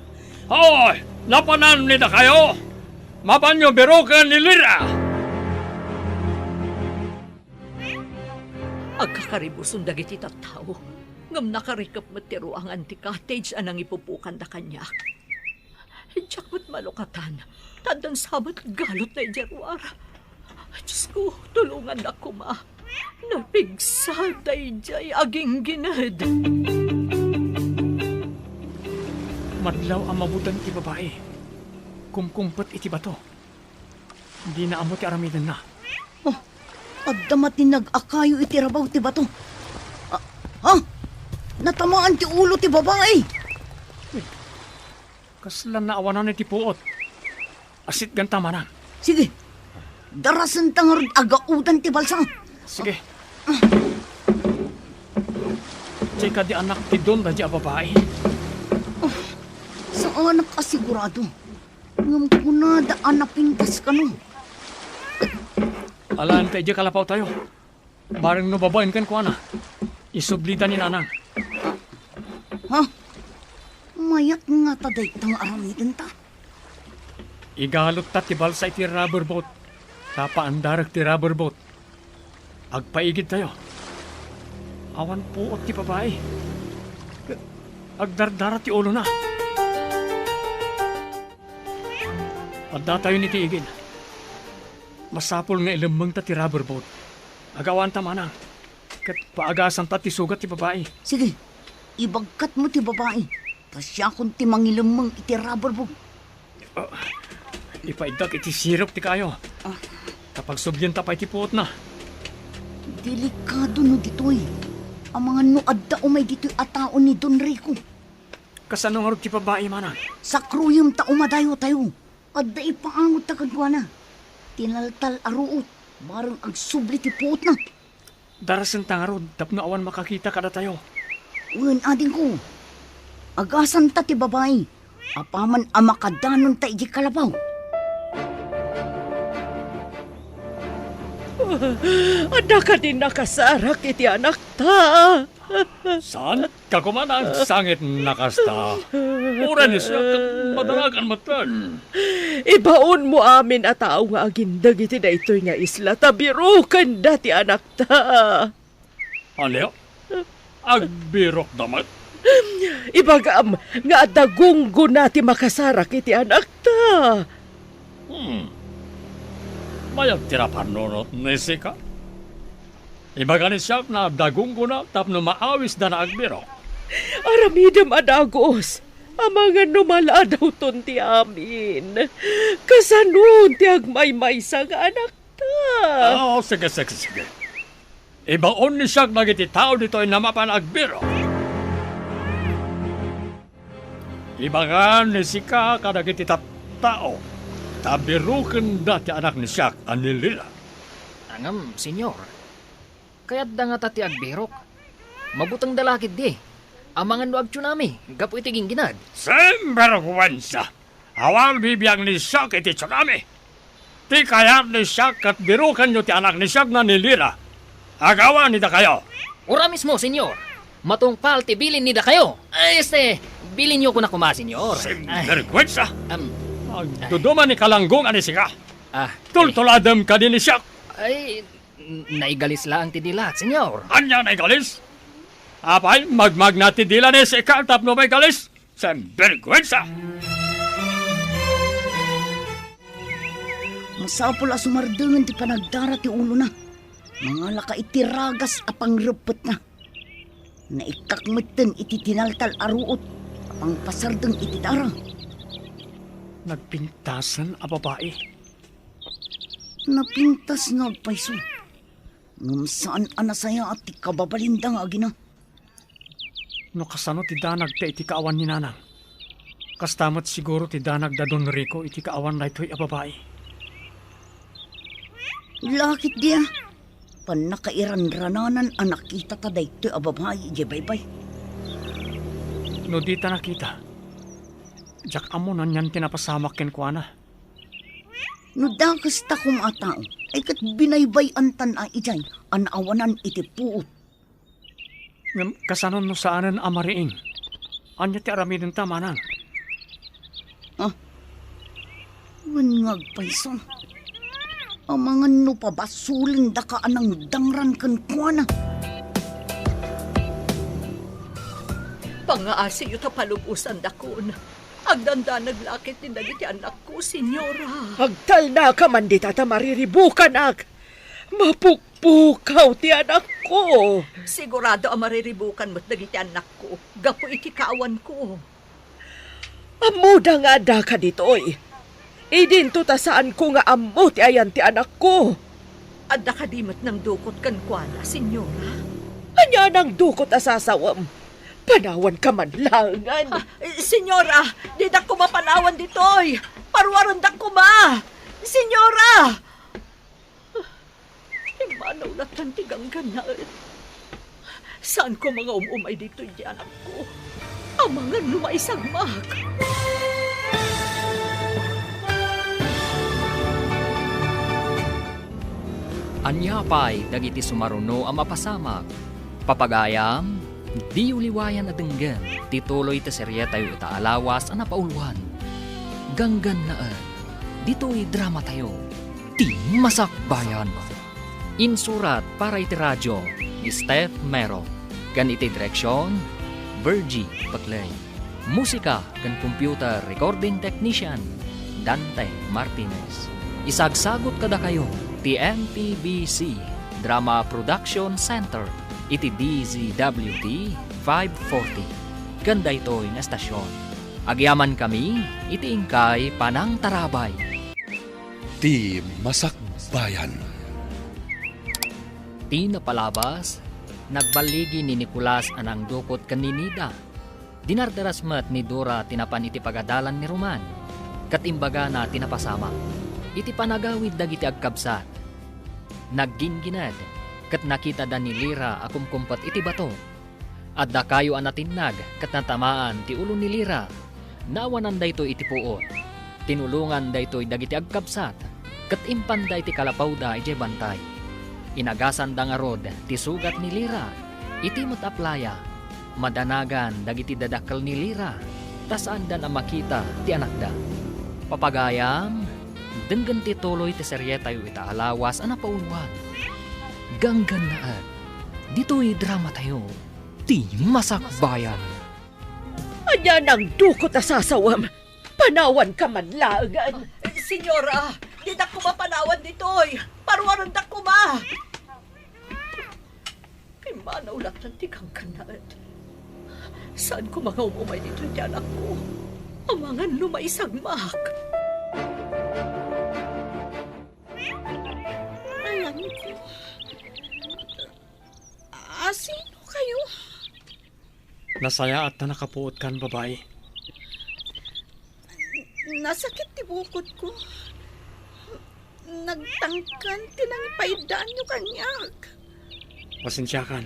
[SPEAKER 5] Hoy, napanan ni na kayo. Mabanyo berokan ni Lira.
[SPEAKER 4] Agkakaribuson dagiti tattao. Ngam nakarikap matiro ang anti-cottage anang ipupukan da kanya. Jakmat malukatan. Tandan sabot galot na ijarwara. Diyos ko, tulungan ako ma. Napigsal day jay aging ginad.
[SPEAKER 9] Madlaw ang mabutan ti babae. Kumkumpet iti bato. Hindi na amo ti aramidan na.
[SPEAKER 3] Pagdamat ni nag-akayo iti rabaw ti bato. Natamaan ti ulo ti babae.
[SPEAKER 9] Kaslan na awanan iti puot. Asit ganta manang.
[SPEAKER 3] Sige, darasan tangarod agaudan ti balsa.
[SPEAKER 9] Sige. Tsika di anak ti don da di a babae.
[SPEAKER 3] Sa anak kasigurado. Ngam kunada anapintas ka no.
[SPEAKER 9] Alaan tayo di kalapaw tayo. Barang no babaen kan kuana. Isublitan ni nanang.
[SPEAKER 3] Mayat nga taday tang aramidan ta.
[SPEAKER 9] Igalot ta ti balsa iti rubber boat. Tapa andarag ti rubber boat. Agpaigid tayo. Awan puot ti babae. Agdardara ti ulo na. Adda tayo ni ti igid. Masapol nga ilamang ta ti rubber boat. Agawan ta manang. Kat paagasan ta ti sugat ti babae.
[SPEAKER 3] Sige, ibagkat mo ti babae. Tasya kung ti mangilamang iti rubber boat.
[SPEAKER 9] Ipaidag iti sirop ti kayo. Kapag subyan ta pa iti puot na.
[SPEAKER 3] Delikado no ditoy. Ang mga nuadda umay dito'y ataon ni Don Rico.
[SPEAKER 9] Kasano nga ti babae manang?
[SPEAKER 3] Sa kruyom ta umadayo tayo. Adda ipaangot ta kadwana. Tinaltal aruot. Barang agsubli ti puot na.
[SPEAKER 9] Darasan tangarod, tapno awan makakita kada tayo.
[SPEAKER 3] Uwan ading ko. Agasan ta ti babae. Apaman amakadanon ta iji kalabaw.
[SPEAKER 8] Ada ka din nakasarak iti anak ta.
[SPEAKER 5] Saan? Kakumanang sangit nakasta. Mura ni siya, madaragan matan.
[SPEAKER 8] Ibaon mo amin at tao nga agindag iti daytoy nga isla. Tabirukan dati anak ta.
[SPEAKER 5] Ano? Agbirok damat?
[SPEAKER 8] Ibagam nga dagunggo nati makasarak iti anak ta.
[SPEAKER 5] Mayag tirapan nunot ni Sika. Ibaga ni siya na dagunggo na tapno maawis da na agbirok.
[SPEAKER 8] Aramidam adagos. Amangan numala daw ton ti amin. Kasanun ti agmay-may sa anak ta.
[SPEAKER 5] Sige. Ibaon ni siya nagiti tao dito ay namapan agbirok. Ibaga ni Sika kadagiti tao. Tabirukan dati anak ni siya anilila.
[SPEAKER 2] Angam, senyor. Kaya't da nga tati agbirok. Mabutang dalakid di. Amangan no agtsunami, gapo itiging ginad.
[SPEAKER 5] Sembergwansa. Awang bibiyang ni siya iti tsunami. Ti kayat ni siya kat birukan nyo ti anak ni siya na nilira. Agawan nida kayo.
[SPEAKER 2] Ura mismo, senyor. Matungpal ti bilin nida kayo. Bilin niyo ko na kuma, senyor.
[SPEAKER 5] Sembergwansa. Duduman ni kalanggong ani siya.
[SPEAKER 2] Ah,
[SPEAKER 5] Tultuladam ka din ni siya.
[SPEAKER 2] ay, naigalis lang ti dilat, senyor.
[SPEAKER 5] Anya na galis? Apay, magmag na ti dila ni siya tapno may galis. Sembergwansa.
[SPEAKER 3] Masapol a sumardangan ti panagdara ti ulo na. Mga laka itiragas apang repet na. Naikakmeten iti tinaltal aruot. Apang pasardeng iti dara.
[SPEAKER 9] Nagpintasan a babae.
[SPEAKER 3] Napintas nga paiso. Ngam saan anasaya at ti kababalindang agina.
[SPEAKER 9] No kasano ti danag ta iti kaawan ni nanang. Kastamat siguro ti danag da Don Rico iti kaawan na ito'y a babae.
[SPEAKER 3] Lakit dia. Panakairan-rananan anak kita taday ti a babae ije baybay.
[SPEAKER 9] No di ta nakita. Jak amo nan yan tinapasamak ken kuana.
[SPEAKER 3] No dakas ta kumatao, ay kat binaybay antan a ijay, anawanan iti puot.
[SPEAKER 9] Ngam kasanon no saanan amariing. Anya ti aramidin ta manang.
[SPEAKER 3] Wangag paiso. Amangan no pabasulin da ka anang dangran kan kuana.
[SPEAKER 4] Pangaasi yu ta palubusan dakon. Agdanda naglakit ni dagiti anak ko, senyora.
[SPEAKER 8] Agtal na ka man di tata mariribukan ag. Mapukpukaw ti anak ko.
[SPEAKER 4] Sigurado ang mariribukan mo't dagiti anak ko. Gapo iti kaawan ko.
[SPEAKER 8] Amuda nga da ka ditoy. Idinto ta saan ko nga amo ti ayan ti anak ko.
[SPEAKER 4] Adda kadimot ng dukot kan kuana, senyora.
[SPEAKER 8] Anya nang dukot asasawam. Panawan ka man langan.
[SPEAKER 4] Senyora, di da ko mapanawan ditoy. Parwaron da ko ma. Senyora! Imanaw na tantigang ganaan. Saan ko mga umumay dito di anak ko? Ang mga lumaisagmak.
[SPEAKER 2] Anyapay dagiti sumaruno ang mapasamak. Papagayam, di uliwayan at denggan, tituloy ta serye tayo ita alawas ang napauluan. Ganggan na dito'y drama tayo, ti masakbayan. Insurat para iti radyo, ni Steph Mero. Gan iti direksyon, Virgie Paclay. Musika gan computer recording technician, Dante Martinez. Isagsagot kada kayo, ti MPBC Drama Production Center, iti DZWT 540. Ganda ito'y na estasyon. Agyaman kami, iti ingkay Panang Tarabay.
[SPEAKER 1] Ti Masakbayan.
[SPEAKER 2] Ti napalabas, nagbaligi ni Nicolas anang dukot kaninida. Dinardaras mat ni Dora tinapan iti pagadalan ni Roman. Katimbaga na tinapasama. Iti panagawid dagiti agkabsat. Nagginginad, kat nakita da ni Lira akumkumpat iti bato. At da kayo anatinag, kat natamaan ti ulo ni Lira. Nawanan da ito iti puot. Tinulungan da ito'y dagiti agkabsat. Kat impan da iti kalapaw da iti bantay. Inagasan da nga rod ti sugat ni Lira. Iti mataplaya. Madanagan dagiti dadakkel ni Lira. Tasaan da na makita ti anak da. Papagayam, denggan ti tuloy ti serye tayo ita alawas ang napauluan. Ganggan na dito'y drama tayo, ti masakbayan.
[SPEAKER 8] Anya nang dukot asasawam. Panawan ka man langan.
[SPEAKER 4] Senyora, di da ko mapanawan ditoy. Parwaron da ko ma. Imanaw lang tantigang kanaan. Saan ko mga umumay dito di anak ko? Ang mga lumaisagmak.
[SPEAKER 7] Alam ko. Sino kayo?
[SPEAKER 9] Nasaya at na nakapuot kan babae.
[SPEAKER 7] Nasakit ti bukod ko. Nagtangkan tinangipaidaan nyo kanyak.
[SPEAKER 9] Pasensya kan.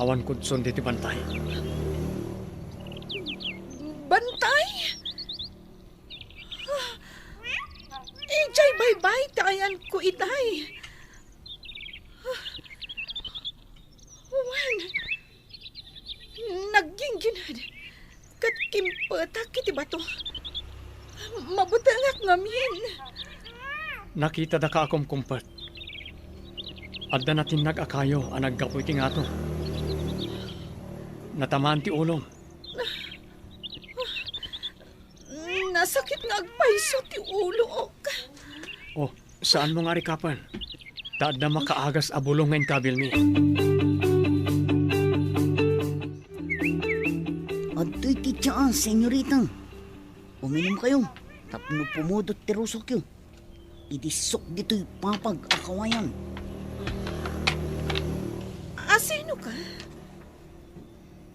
[SPEAKER 9] Awan kudson diti bantay.
[SPEAKER 7] Bantay? Ijay bye-bye tayan ko itay. Juan, nagginginad. Kat kimpetak iti bato. Mabutangak ngamin.
[SPEAKER 9] Nakita da ka akom kumpat. Adda natin nag-akayo ang naggapoy ti nga to. Natamaan ti ulong.
[SPEAKER 7] Nasakit nga agpaiso ti ulo.
[SPEAKER 9] Oh, saan mo nga rikapan? Taad na makaagas abulong ngayon kabil mi.
[SPEAKER 3] Adto'y titsaan, senyorita. Uminom kayo. Tapno pumudot ti rusok yun. Idisok dito'y papag-akawayan.
[SPEAKER 7] Sino ka?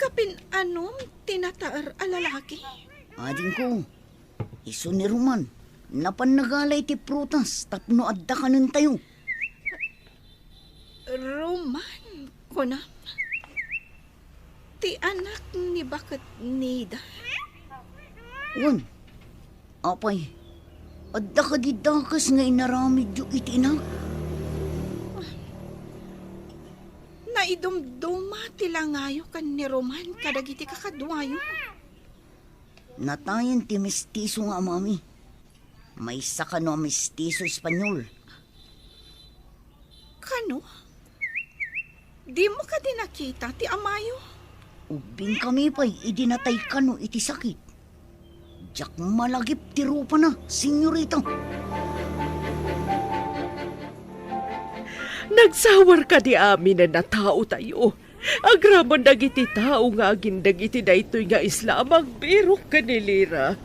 [SPEAKER 7] Kapin anom tinataar a lalaki?
[SPEAKER 3] Ading ko, iso ni Roman. Napannagalay ti prutas. Tapno adda kanon tayo.
[SPEAKER 7] Roman ko na. Ti anak ni Bakat Nida.
[SPEAKER 3] Wan, apay, adda ka di dakas nga inaramid yu itinak.
[SPEAKER 7] Naidumduma tilangayo kan ni Roman kadagiti kakadwayo.
[SPEAKER 3] Natayan ti mestizo nga mami. May saka no mestizo Espanyol.
[SPEAKER 7] Kano? Di mo ka din nakita ti amayo?
[SPEAKER 3] Ubing kami pa'y idinatay ka no iti sakit. Jak malagip ti rupa na, senyorita.
[SPEAKER 8] Nagsawar ka di amin na natao tayo. Agraman dagiti tao nga agindag iti daytoy nga isla magbirok ka ni Lira.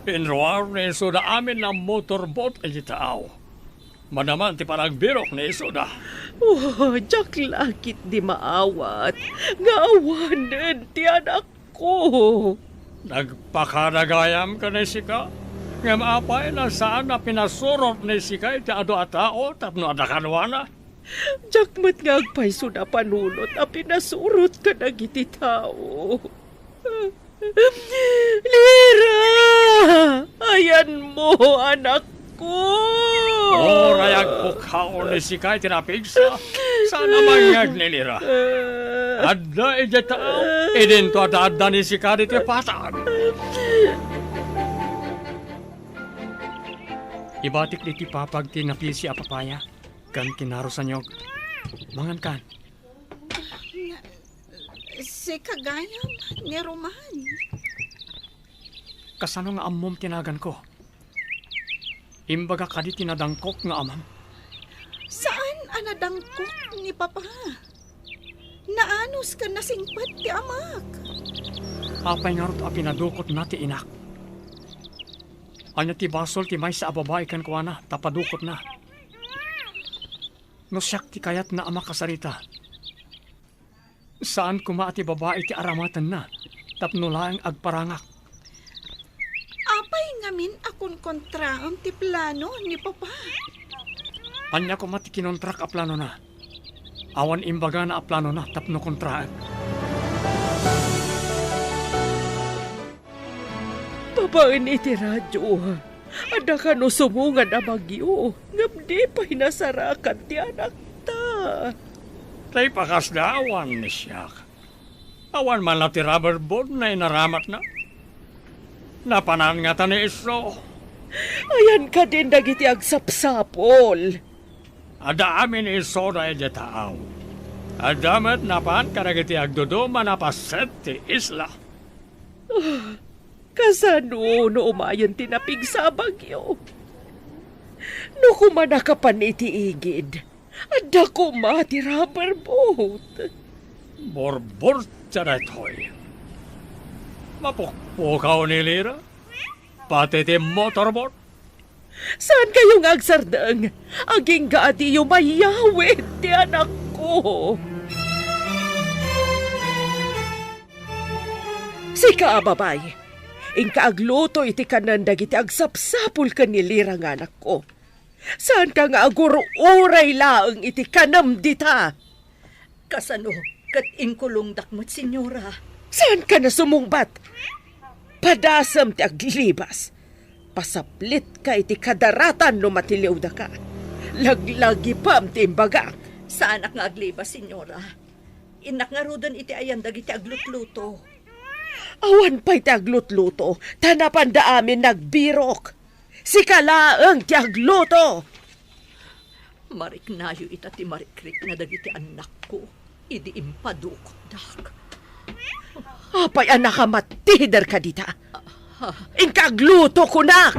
[SPEAKER 5] Pinruar ni Isoda amin ng motorboat ay tao. Manaman ti parang birok ni Isoda.
[SPEAKER 8] Oh, jak lakit di maawat. Nga awanan ti anak ko.
[SPEAKER 5] Nagpakanagayam ka ni Sika. Nga maapay na saan na pinasurot ni Sika iti ado a tao tapno adakanwana.
[SPEAKER 8] Jakmat nga agpayso na panunot a pinasurot ka nagiti tao. Lira! Ayan mo, anak ko!
[SPEAKER 5] Rayag pukhaon ni Sika iti napigsa. Sana mangyag ni Lira. Adda iti tao. Idin to adda ni Sika iti patag.
[SPEAKER 9] Ibatik iti papag tinapisi a papaya. Kan kinarosanyog. Mangan kan.
[SPEAKER 7] Si kagayam ni Roman.
[SPEAKER 9] Kasano nga amom tinagan ko. Imbaga kadi tinadangkok nga amam.
[SPEAKER 7] Saan anadangkok ni Papa? Naanos ka nasingpat ti amak.
[SPEAKER 9] Apay nga rot a pinadukot na ti inak. Anya ti basol ti may sa ababay kan kuana tapadukot na. No siyak ti kayat na ama kasarita. Saan kuma ti babae ti aramatan na tapno laang agparangak.
[SPEAKER 7] Apay ngamin akon kontraon ti plano ni Papa.
[SPEAKER 9] Anya kuma ti kinontrak a plano na. Awan imbaga na a plano na tapno kontraan.
[SPEAKER 8] Babaen iti radyo. Ada ka no sumungan na bagyo. Ngam di pa hinasarakan ti anak ta.
[SPEAKER 5] Tay pakas na awan ni siyak. Awan man na ti rubber boat na inaramat na. Napanan nga ta ni Iso.
[SPEAKER 8] Ayan ka din dagiti agsapsapol.
[SPEAKER 5] Ada amin Iso na iti tao. Adamat napan ka nagiti agduduma na paset ti isla.
[SPEAKER 8] Kasano no umayon tinapig sa bagyo. No kumana ka pa ni ti igid. Ada kuma ti rubber boat.
[SPEAKER 5] Borbor tiyara toy. Mapukpukaw ni Lira. Pati ti motorboat.
[SPEAKER 8] Saan kayong agsardang? Aging gadi yung mayawid ti anak ko. Sika, babay. Ingka agluto iti kanandag iti agsapsapul ka ni Lira nga anak ko. Saan ka nga aguro uray laang iti kanam dita?
[SPEAKER 4] Kasano, kat inkulong dakmat, senyora.
[SPEAKER 8] Saan ka na sumungbat? Padasam ti aglibas. Pasaplit ka iti kadaratan no matiliw da ka. Laglagi pam ti imbaga.
[SPEAKER 4] Saan ak nga aglibas, senyora? Inak nga rodan iti ayandag iti aglutluto.
[SPEAKER 8] Awan pa'y ti aglutluto, tanapan da amin nagbirok. Si kalaang ti agluto.
[SPEAKER 4] Mariknayo ita ti marikrik na dagiti anak ko. Idi impadukot dak.
[SPEAKER 8] Apay anak ka matihidar ka dita. Ingka agluto kunak.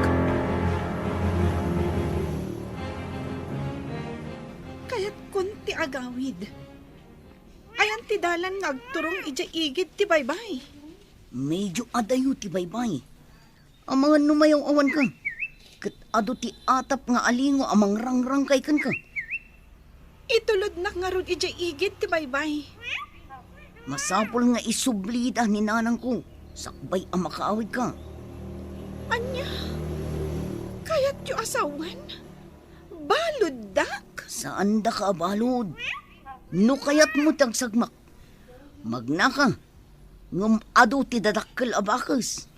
[SPEAKER 7] Kaya't kunti agawid. Ayan ti dalan nga agturong ija igid ti baybay.
[SPEAKER 3] Medyo adayo ti baybay. Ang mga numayong awan ka. Kat ado ti atap nga alingo amang rangrang kay kan ka.
[SPEAKER 7] Itulod na nga ron ija igid ti baybay.
[SPEAKER 3] Masapol nga isublida ni nanang ko. Sakbay ang makaawid ka.
[SPEAKER 7] Anya, kayat yu asawan? Balod dak?
[SPEAKER 3] Saan da ka balod? No kayat mo tagsagmak. Magna ka. Ngum ado ti dadakkel abakas.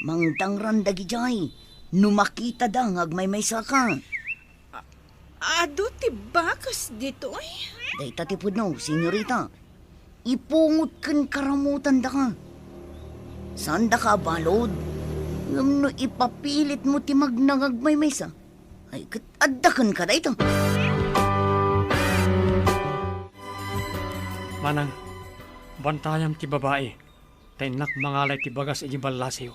[SPEAKER 3] Mangtangran dagi jay. Numakita da ngagmay saka.
[SPEAKER 7] Ado ti bakas dito ay.
[SPEAKER 3] Dayta ti pudno, senyorita. Ipungot kan karamutan da ka. Saan da ka balod? Ngam no ipapilit mo ti magnangagmay sa. Ay kat addakan ka dayta.
[SPEAKER 9] Manang, bantayam ti babae. Tainak mangalay ti bagas iji balasyo.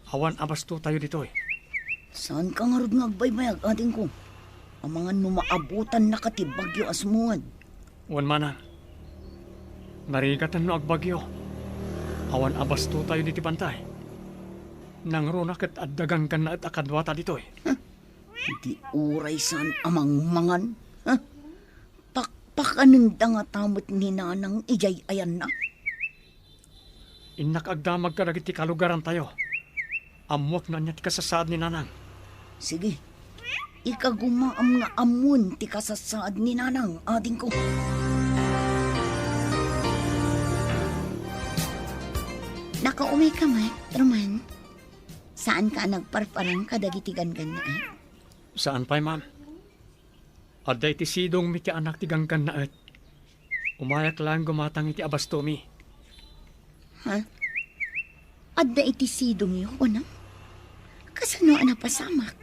[SPEAKER 9] Awan abasto tayo dito eh.
[SPEAKER 3] Saan ka nga rod nga agbaybayag, ating ko? Ang mga numaabutan na katibagyo asmuad.
[SPEAKER 9] Wan mana. Narigatan no agbagyo. Awan abasto tayo dito pantay. Nang runakit at dagang kan na at akadwata dito eh.
[SPEAKER 3] Di uray saan amang mangan. Ha? Pakpakananda nga tamot ni nanang ijay ayan na.
[SPEAKER 9] Inak agdamag ka dagiti kalugaran tayo. Amwak na niya ti kasasaad ni nanang.
[SPEAKER 3] Sige, ikagumaam nga amun ti kasasaad ni nanang, ading ko.
[SPEAKER 6] Nakaumay ka, Roman. Saan ka nagparparang kadagiti gangan na eh?
[SPEAKER 9] Saan pa'y ma'am? Adda iti sidong mi ti anak ti ganggan na et. Umayak lang gumatang iti abastomi.
[SPEAKER 6] Ha? Adda iti sidong yun, ano? Kasano ang napasamak?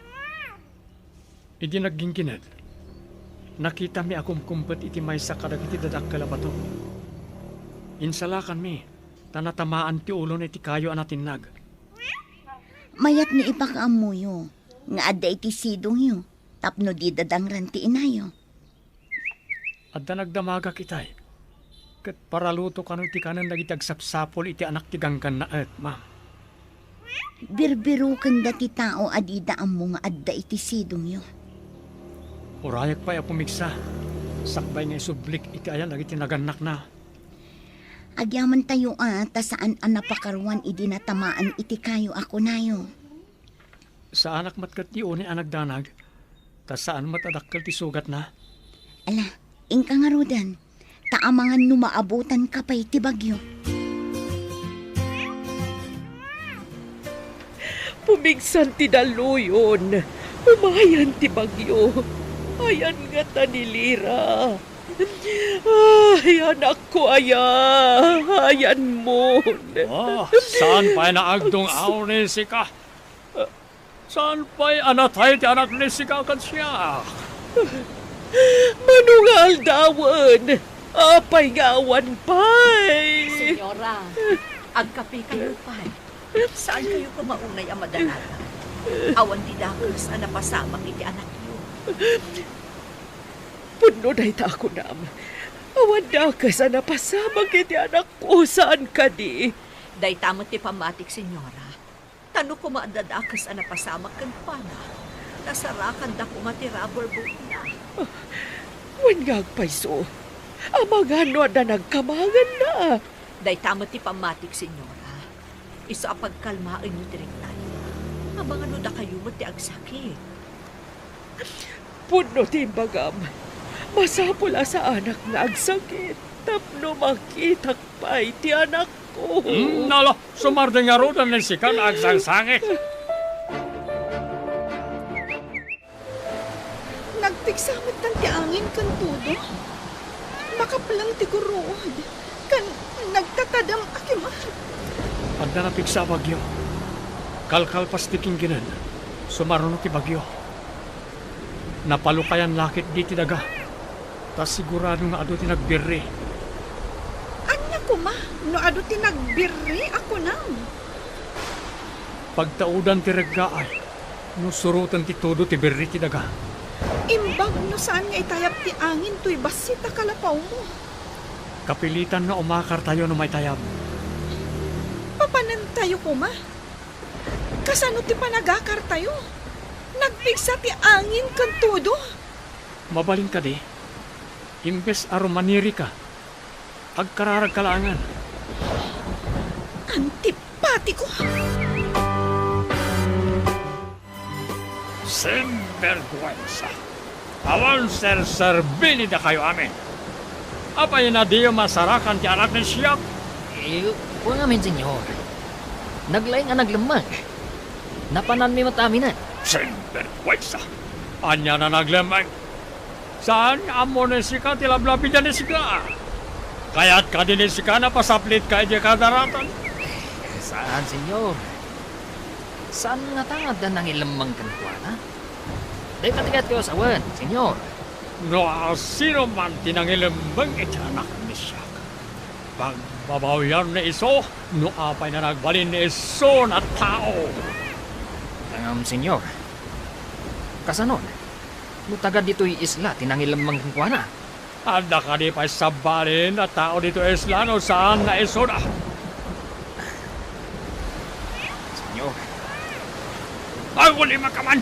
[SPEAKER 9] Idi naggingkinad. Nakita mi akum kumpet iti maysa kadag iti dadak kalabato. Insalakan mi, tanatamaan ti ulo iti kayo anatinag.
[SPEAKER 6] Mayat ni ipakaamuyo, nga adda iti sidong yun, tapno di dadangran ti inayo.
[SPEAKER 9] Adda nagdamaga kitay. Kat paraluto kano iti kanan nagitagsapsapol iti anak ti ganggan na et, ma'am.
[SPEAKER 6] Birbiro kanda ti tao adidaan mo nga adda iti sidong yun.
[SPEAKER 9] Urayak pa'y apumigsa. Sakbay nga isublik iti ayan iti naganak na.
[SPEAKER 6] Agyaman tayo ta saan ang napakarwan idi natamaan iti kayo ako nayo.
[SPEAKER 9] Sa anak matkat ti uni anak danag, ta saan matadakkel ti sugat na.
[SPEAKER 6] Ala, ingka nga rodan, taamangan numaabutan ka pa'y ti bagyo.
[SPEAKER 8] Pumigsan ti daluyon. Umayan ti bagyo. Ayan nga tanilira. Ay, anak ko, ayan mo.
[SPEAKER 5] Saan pa'y naagdong aw ni Sika? Saan pa'y anatay ti anak ni Sika kan siya?
[SPEAKER 8] Manungal dawan. Apay ngawan pa'y.
[SPEAKER 4] Senyora, agkapi kayo pa'y. Saan kayo kumaunay ang madalaga? Awan di dakos na napasamang iti anak niyo.
[SPEAKER 8] Puno na ita ako nam. Awan da ka sa napasamang iti anak ko. Saan ka di?
[SPEAKER 4] Day tamot ti pamatik, senyora. Tano ko maadadakas ang napasamak kan pana. Nasarakan da ko matirabor na.
[SPEAKER 8] Wan nga agpaiso. Amagano na nagkamangan na.
[SPEAKER 4] Day tamot ti pamatik, senyora. Isa pagkalmaan niyo direktay. Abang ano da kayo mo ti agsakit.
[SPEAKER 8] Puno ti bagam. Masapula sa anak nga agsakit. Tapno makitak pa iti anak ko.
[SPEAKER 5] Nalo, sumarte nga ro ni Sika na agsangsangit.
[SPEAKER 7] Nagtigsamot ng ti angin kan tudo. Makapalang ti guruod. Kan nagtatadam akiman.
[SPEAKER 9] Adda na pigsa bagyo. Kalkal pastiking ginan. Sumaruno ti bagyo. Napalukayan lakit di ti daga. Tas sigurado nga ado ti nagbirri.
[SPEAKER 7] Anya ko ma, no ado ti nagbirri ako nam.
[SPEAKER 9] Pagtaudan ti reggaay. No surutan ti todo ti birri ti daga.
[SPEAKER 7] Imbag no saan nga itayap ti angin to'y basita kalapaw mo.
[SPEAKER 9] Kapilitan na umakar tayo no may tayab.
[SPEAKER 7] Papanan tayo ko ma. Kasano ti panagakar tayo? Nagpigsa ti angin kan todo.
[SPEAKER 9] Mabalin ka di. Imbes aromaniri ka. Agkararag kalangan.
[SPEAKER 7] Antipati ko.
[SPEAKER 5] Sinvergüenza. Awan ser-serbili na kayo amin. Apay na di masarakan ti anak ni Siak.
[SPEAKER 2] Huwag amin, senyor. Naglaing ang naglamang. Napanan mi mataminan.
[SPEAKER 5] Sinvergüenza. Anya na naglamang. Saan amo ni Sika tilablabi dyan ni Sika? Kaya't ka din ni Sika na pasaplit ka di kadaratan.
[SPEAKER 2] Saan, senyor? Saan nga tangad na nang ilamang kankuana? Day patigat kayo sa wan, senyor.
[SPEAKER 5] No, sino man tinangilambang iti anak ni Siak. Pagbabawian ni iso, no apay na nagbalin ni iso na tao.
[SPEAKER 2] Senyor, kasanon, mutagad dito'y isla, tinangilang mangkuana.
[SPEAKER 5] Anda ka di pa sabalin na tao dito isla no saan na iso na.
[SPEAKER 2] Senyor,
[SPEAKER 5] Ako lima ka man.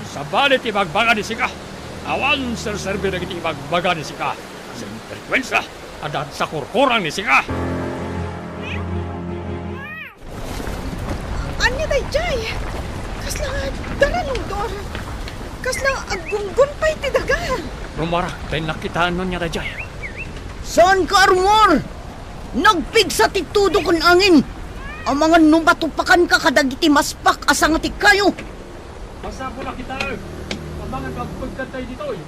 [SPEAKER 5] Sabalit ibagbaga ni Sika. Awan serserbi na ibagbaga ni Sika. Sa frekwensya, adat sa kurkurang ni Sika.
[SPEAKER 7] Anya day jay. Kasla daranudor. Kasla agunggun pa'y tidaga.
[SPEAKER 5] Rumara, tayo nakitaan nun niya na dyan.
[SPEAKER 3] Saan ka, Armor? Nagpig sa titudo kon angin. Ang mga numatupakan ka kadagiti maspak asang atik kayo.
[SPEAKER 5] Masa po na kita. Kamangan pagpagkatay dito eh.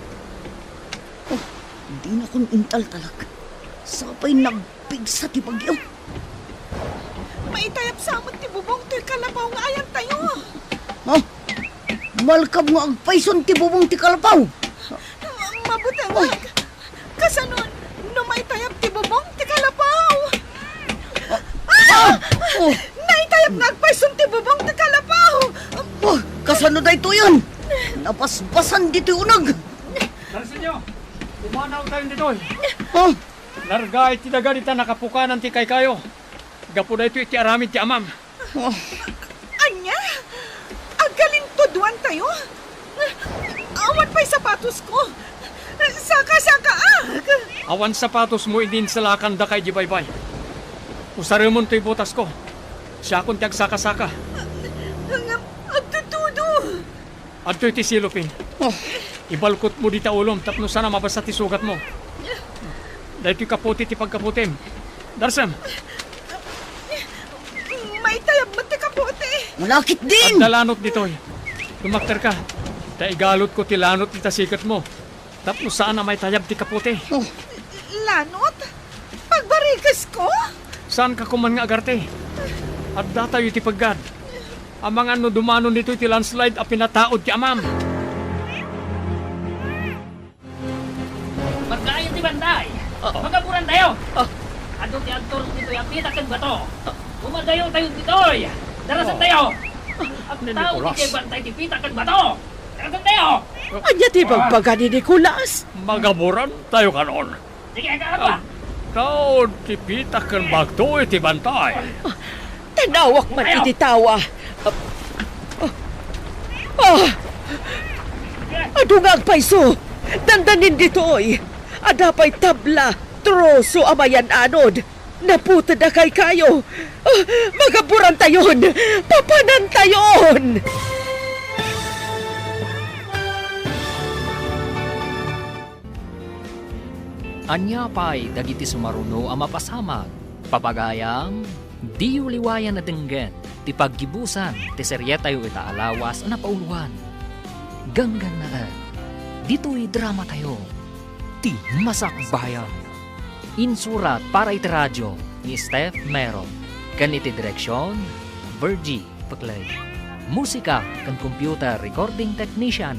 [SPEAKER 3] Hindi na kong intal talaga. Sapay nagpig sa tibagyo.
[SPEAKER 7] Maitayap sa amon ti bubong to'y kalabaw nga ayan tayo.
[SPEAKER 3] Ha? Malkab nga agpayson ti bubong ti kalapaw.
[SPEAKER 7] Mabutang kasanon, no maitayap ti bubong ti kalabaw.
[SPEAKER 3] Oh,
[SPEAKER 7] Naitayap nga agpayson ti bubong ti kalabaw.
[SPEAKER 3] oh, kasano da ito yun? Napasbasan dito yung unag.
[SPEAKER 5] Darsin nyo, umanaw tayo dito eh.
[SPEAKER 3] Ha?
[SPEAKER 5] Largay ti daganita nakapukanan ti kay kayo. Gapo na ito iti aramid ti amam.
[SPEAKER 3] Oh,
[SPEAKER 7] Anya? Agaling tuduan tayo? Awan pa'y sapatos ko. Saka-saka
[SPEAKER 5] Awan sapatos mo idin sa lakanda kay Jibaybay. Usaremon to'y butas ko. Siya akong tiyag saka-saka.
[SPEAKER 7] Agtutudo.
[SPEAKER 5] At to'y ti silupin.
[SPEAKER 3] oh,
[SPEAKER 5] Ibalkot mo di ta ulom tapno sana mabasa ti sugat mo. Dahil to'y kaputi ti pagkaputim. Darsam,
[SPEAKER 7] Maitayap mo ti kapote.
[SPEAKER 3] malakit
[SPEAKER 5] at
[SPEAKER 3] din.
[SPEAKER 5] dalanot dito'y. Lumakter ka. Taigalot ko ti lanot ti tasikat mo. Tapno sana may tayab ti kaputi.
[SPEAKER 3] Oh,
[SPEAKER 7] Lanot? Pagbarikas ko?
[SPEAKER 5] Saan ka kuman nga agarte? At datayo ti paggad. Ang mga ano dumanon dito ti landslide a pinataod ti amam.
[SPEAKER 2] magkain ti banday. Magaburan tayo. Ado ti agtor dito yung pita kang bato. Umadayo tayo dito'y. Darasan tayo. Ang tao di kay bantay ti pita kang bato. Darasan tayo.
[SPEAKER 8] Anya ti bagbaga ni Nicolas.
[SPEAKER 5] Magaburan tayo kanon.
[SPEAKER 2] Sige, kaapa.
[SPEAKER 5] Tao ti pita kan bagto iti bantay.
[SPEAKER 8] Tanawak man iti tawa. Ado nga agpayso. Dandanin dito'y. Adapay tabla. Troso amayan anod. Naputa na kay kayo. Magaburan tayon. Papanan tayon.
[SPEAKER 2] Anya pa'y dagiti sumaruno ang mapasamag. Papagayam, di uliwayan na denggen, ti paggibusan, ti seryetayo ita alawas na pauluan. Ganggan na dito'y drama tayo, ti masakbayan. Insurat para iti radyo ni Steph Meron. Kan iti direksyon, Virgie Paclay. Musika kan computer recording technician,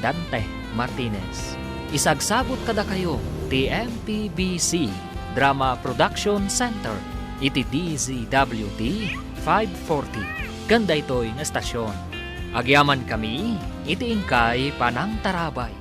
[SPEAKER 2] Dante Martinez. Isagsagot kada kayo, TMPBC Drama Production Center, iti DZWT 540. Ganda ito'y nga estasyon. Agyaman kami, iti ingkay Panang Tarabay.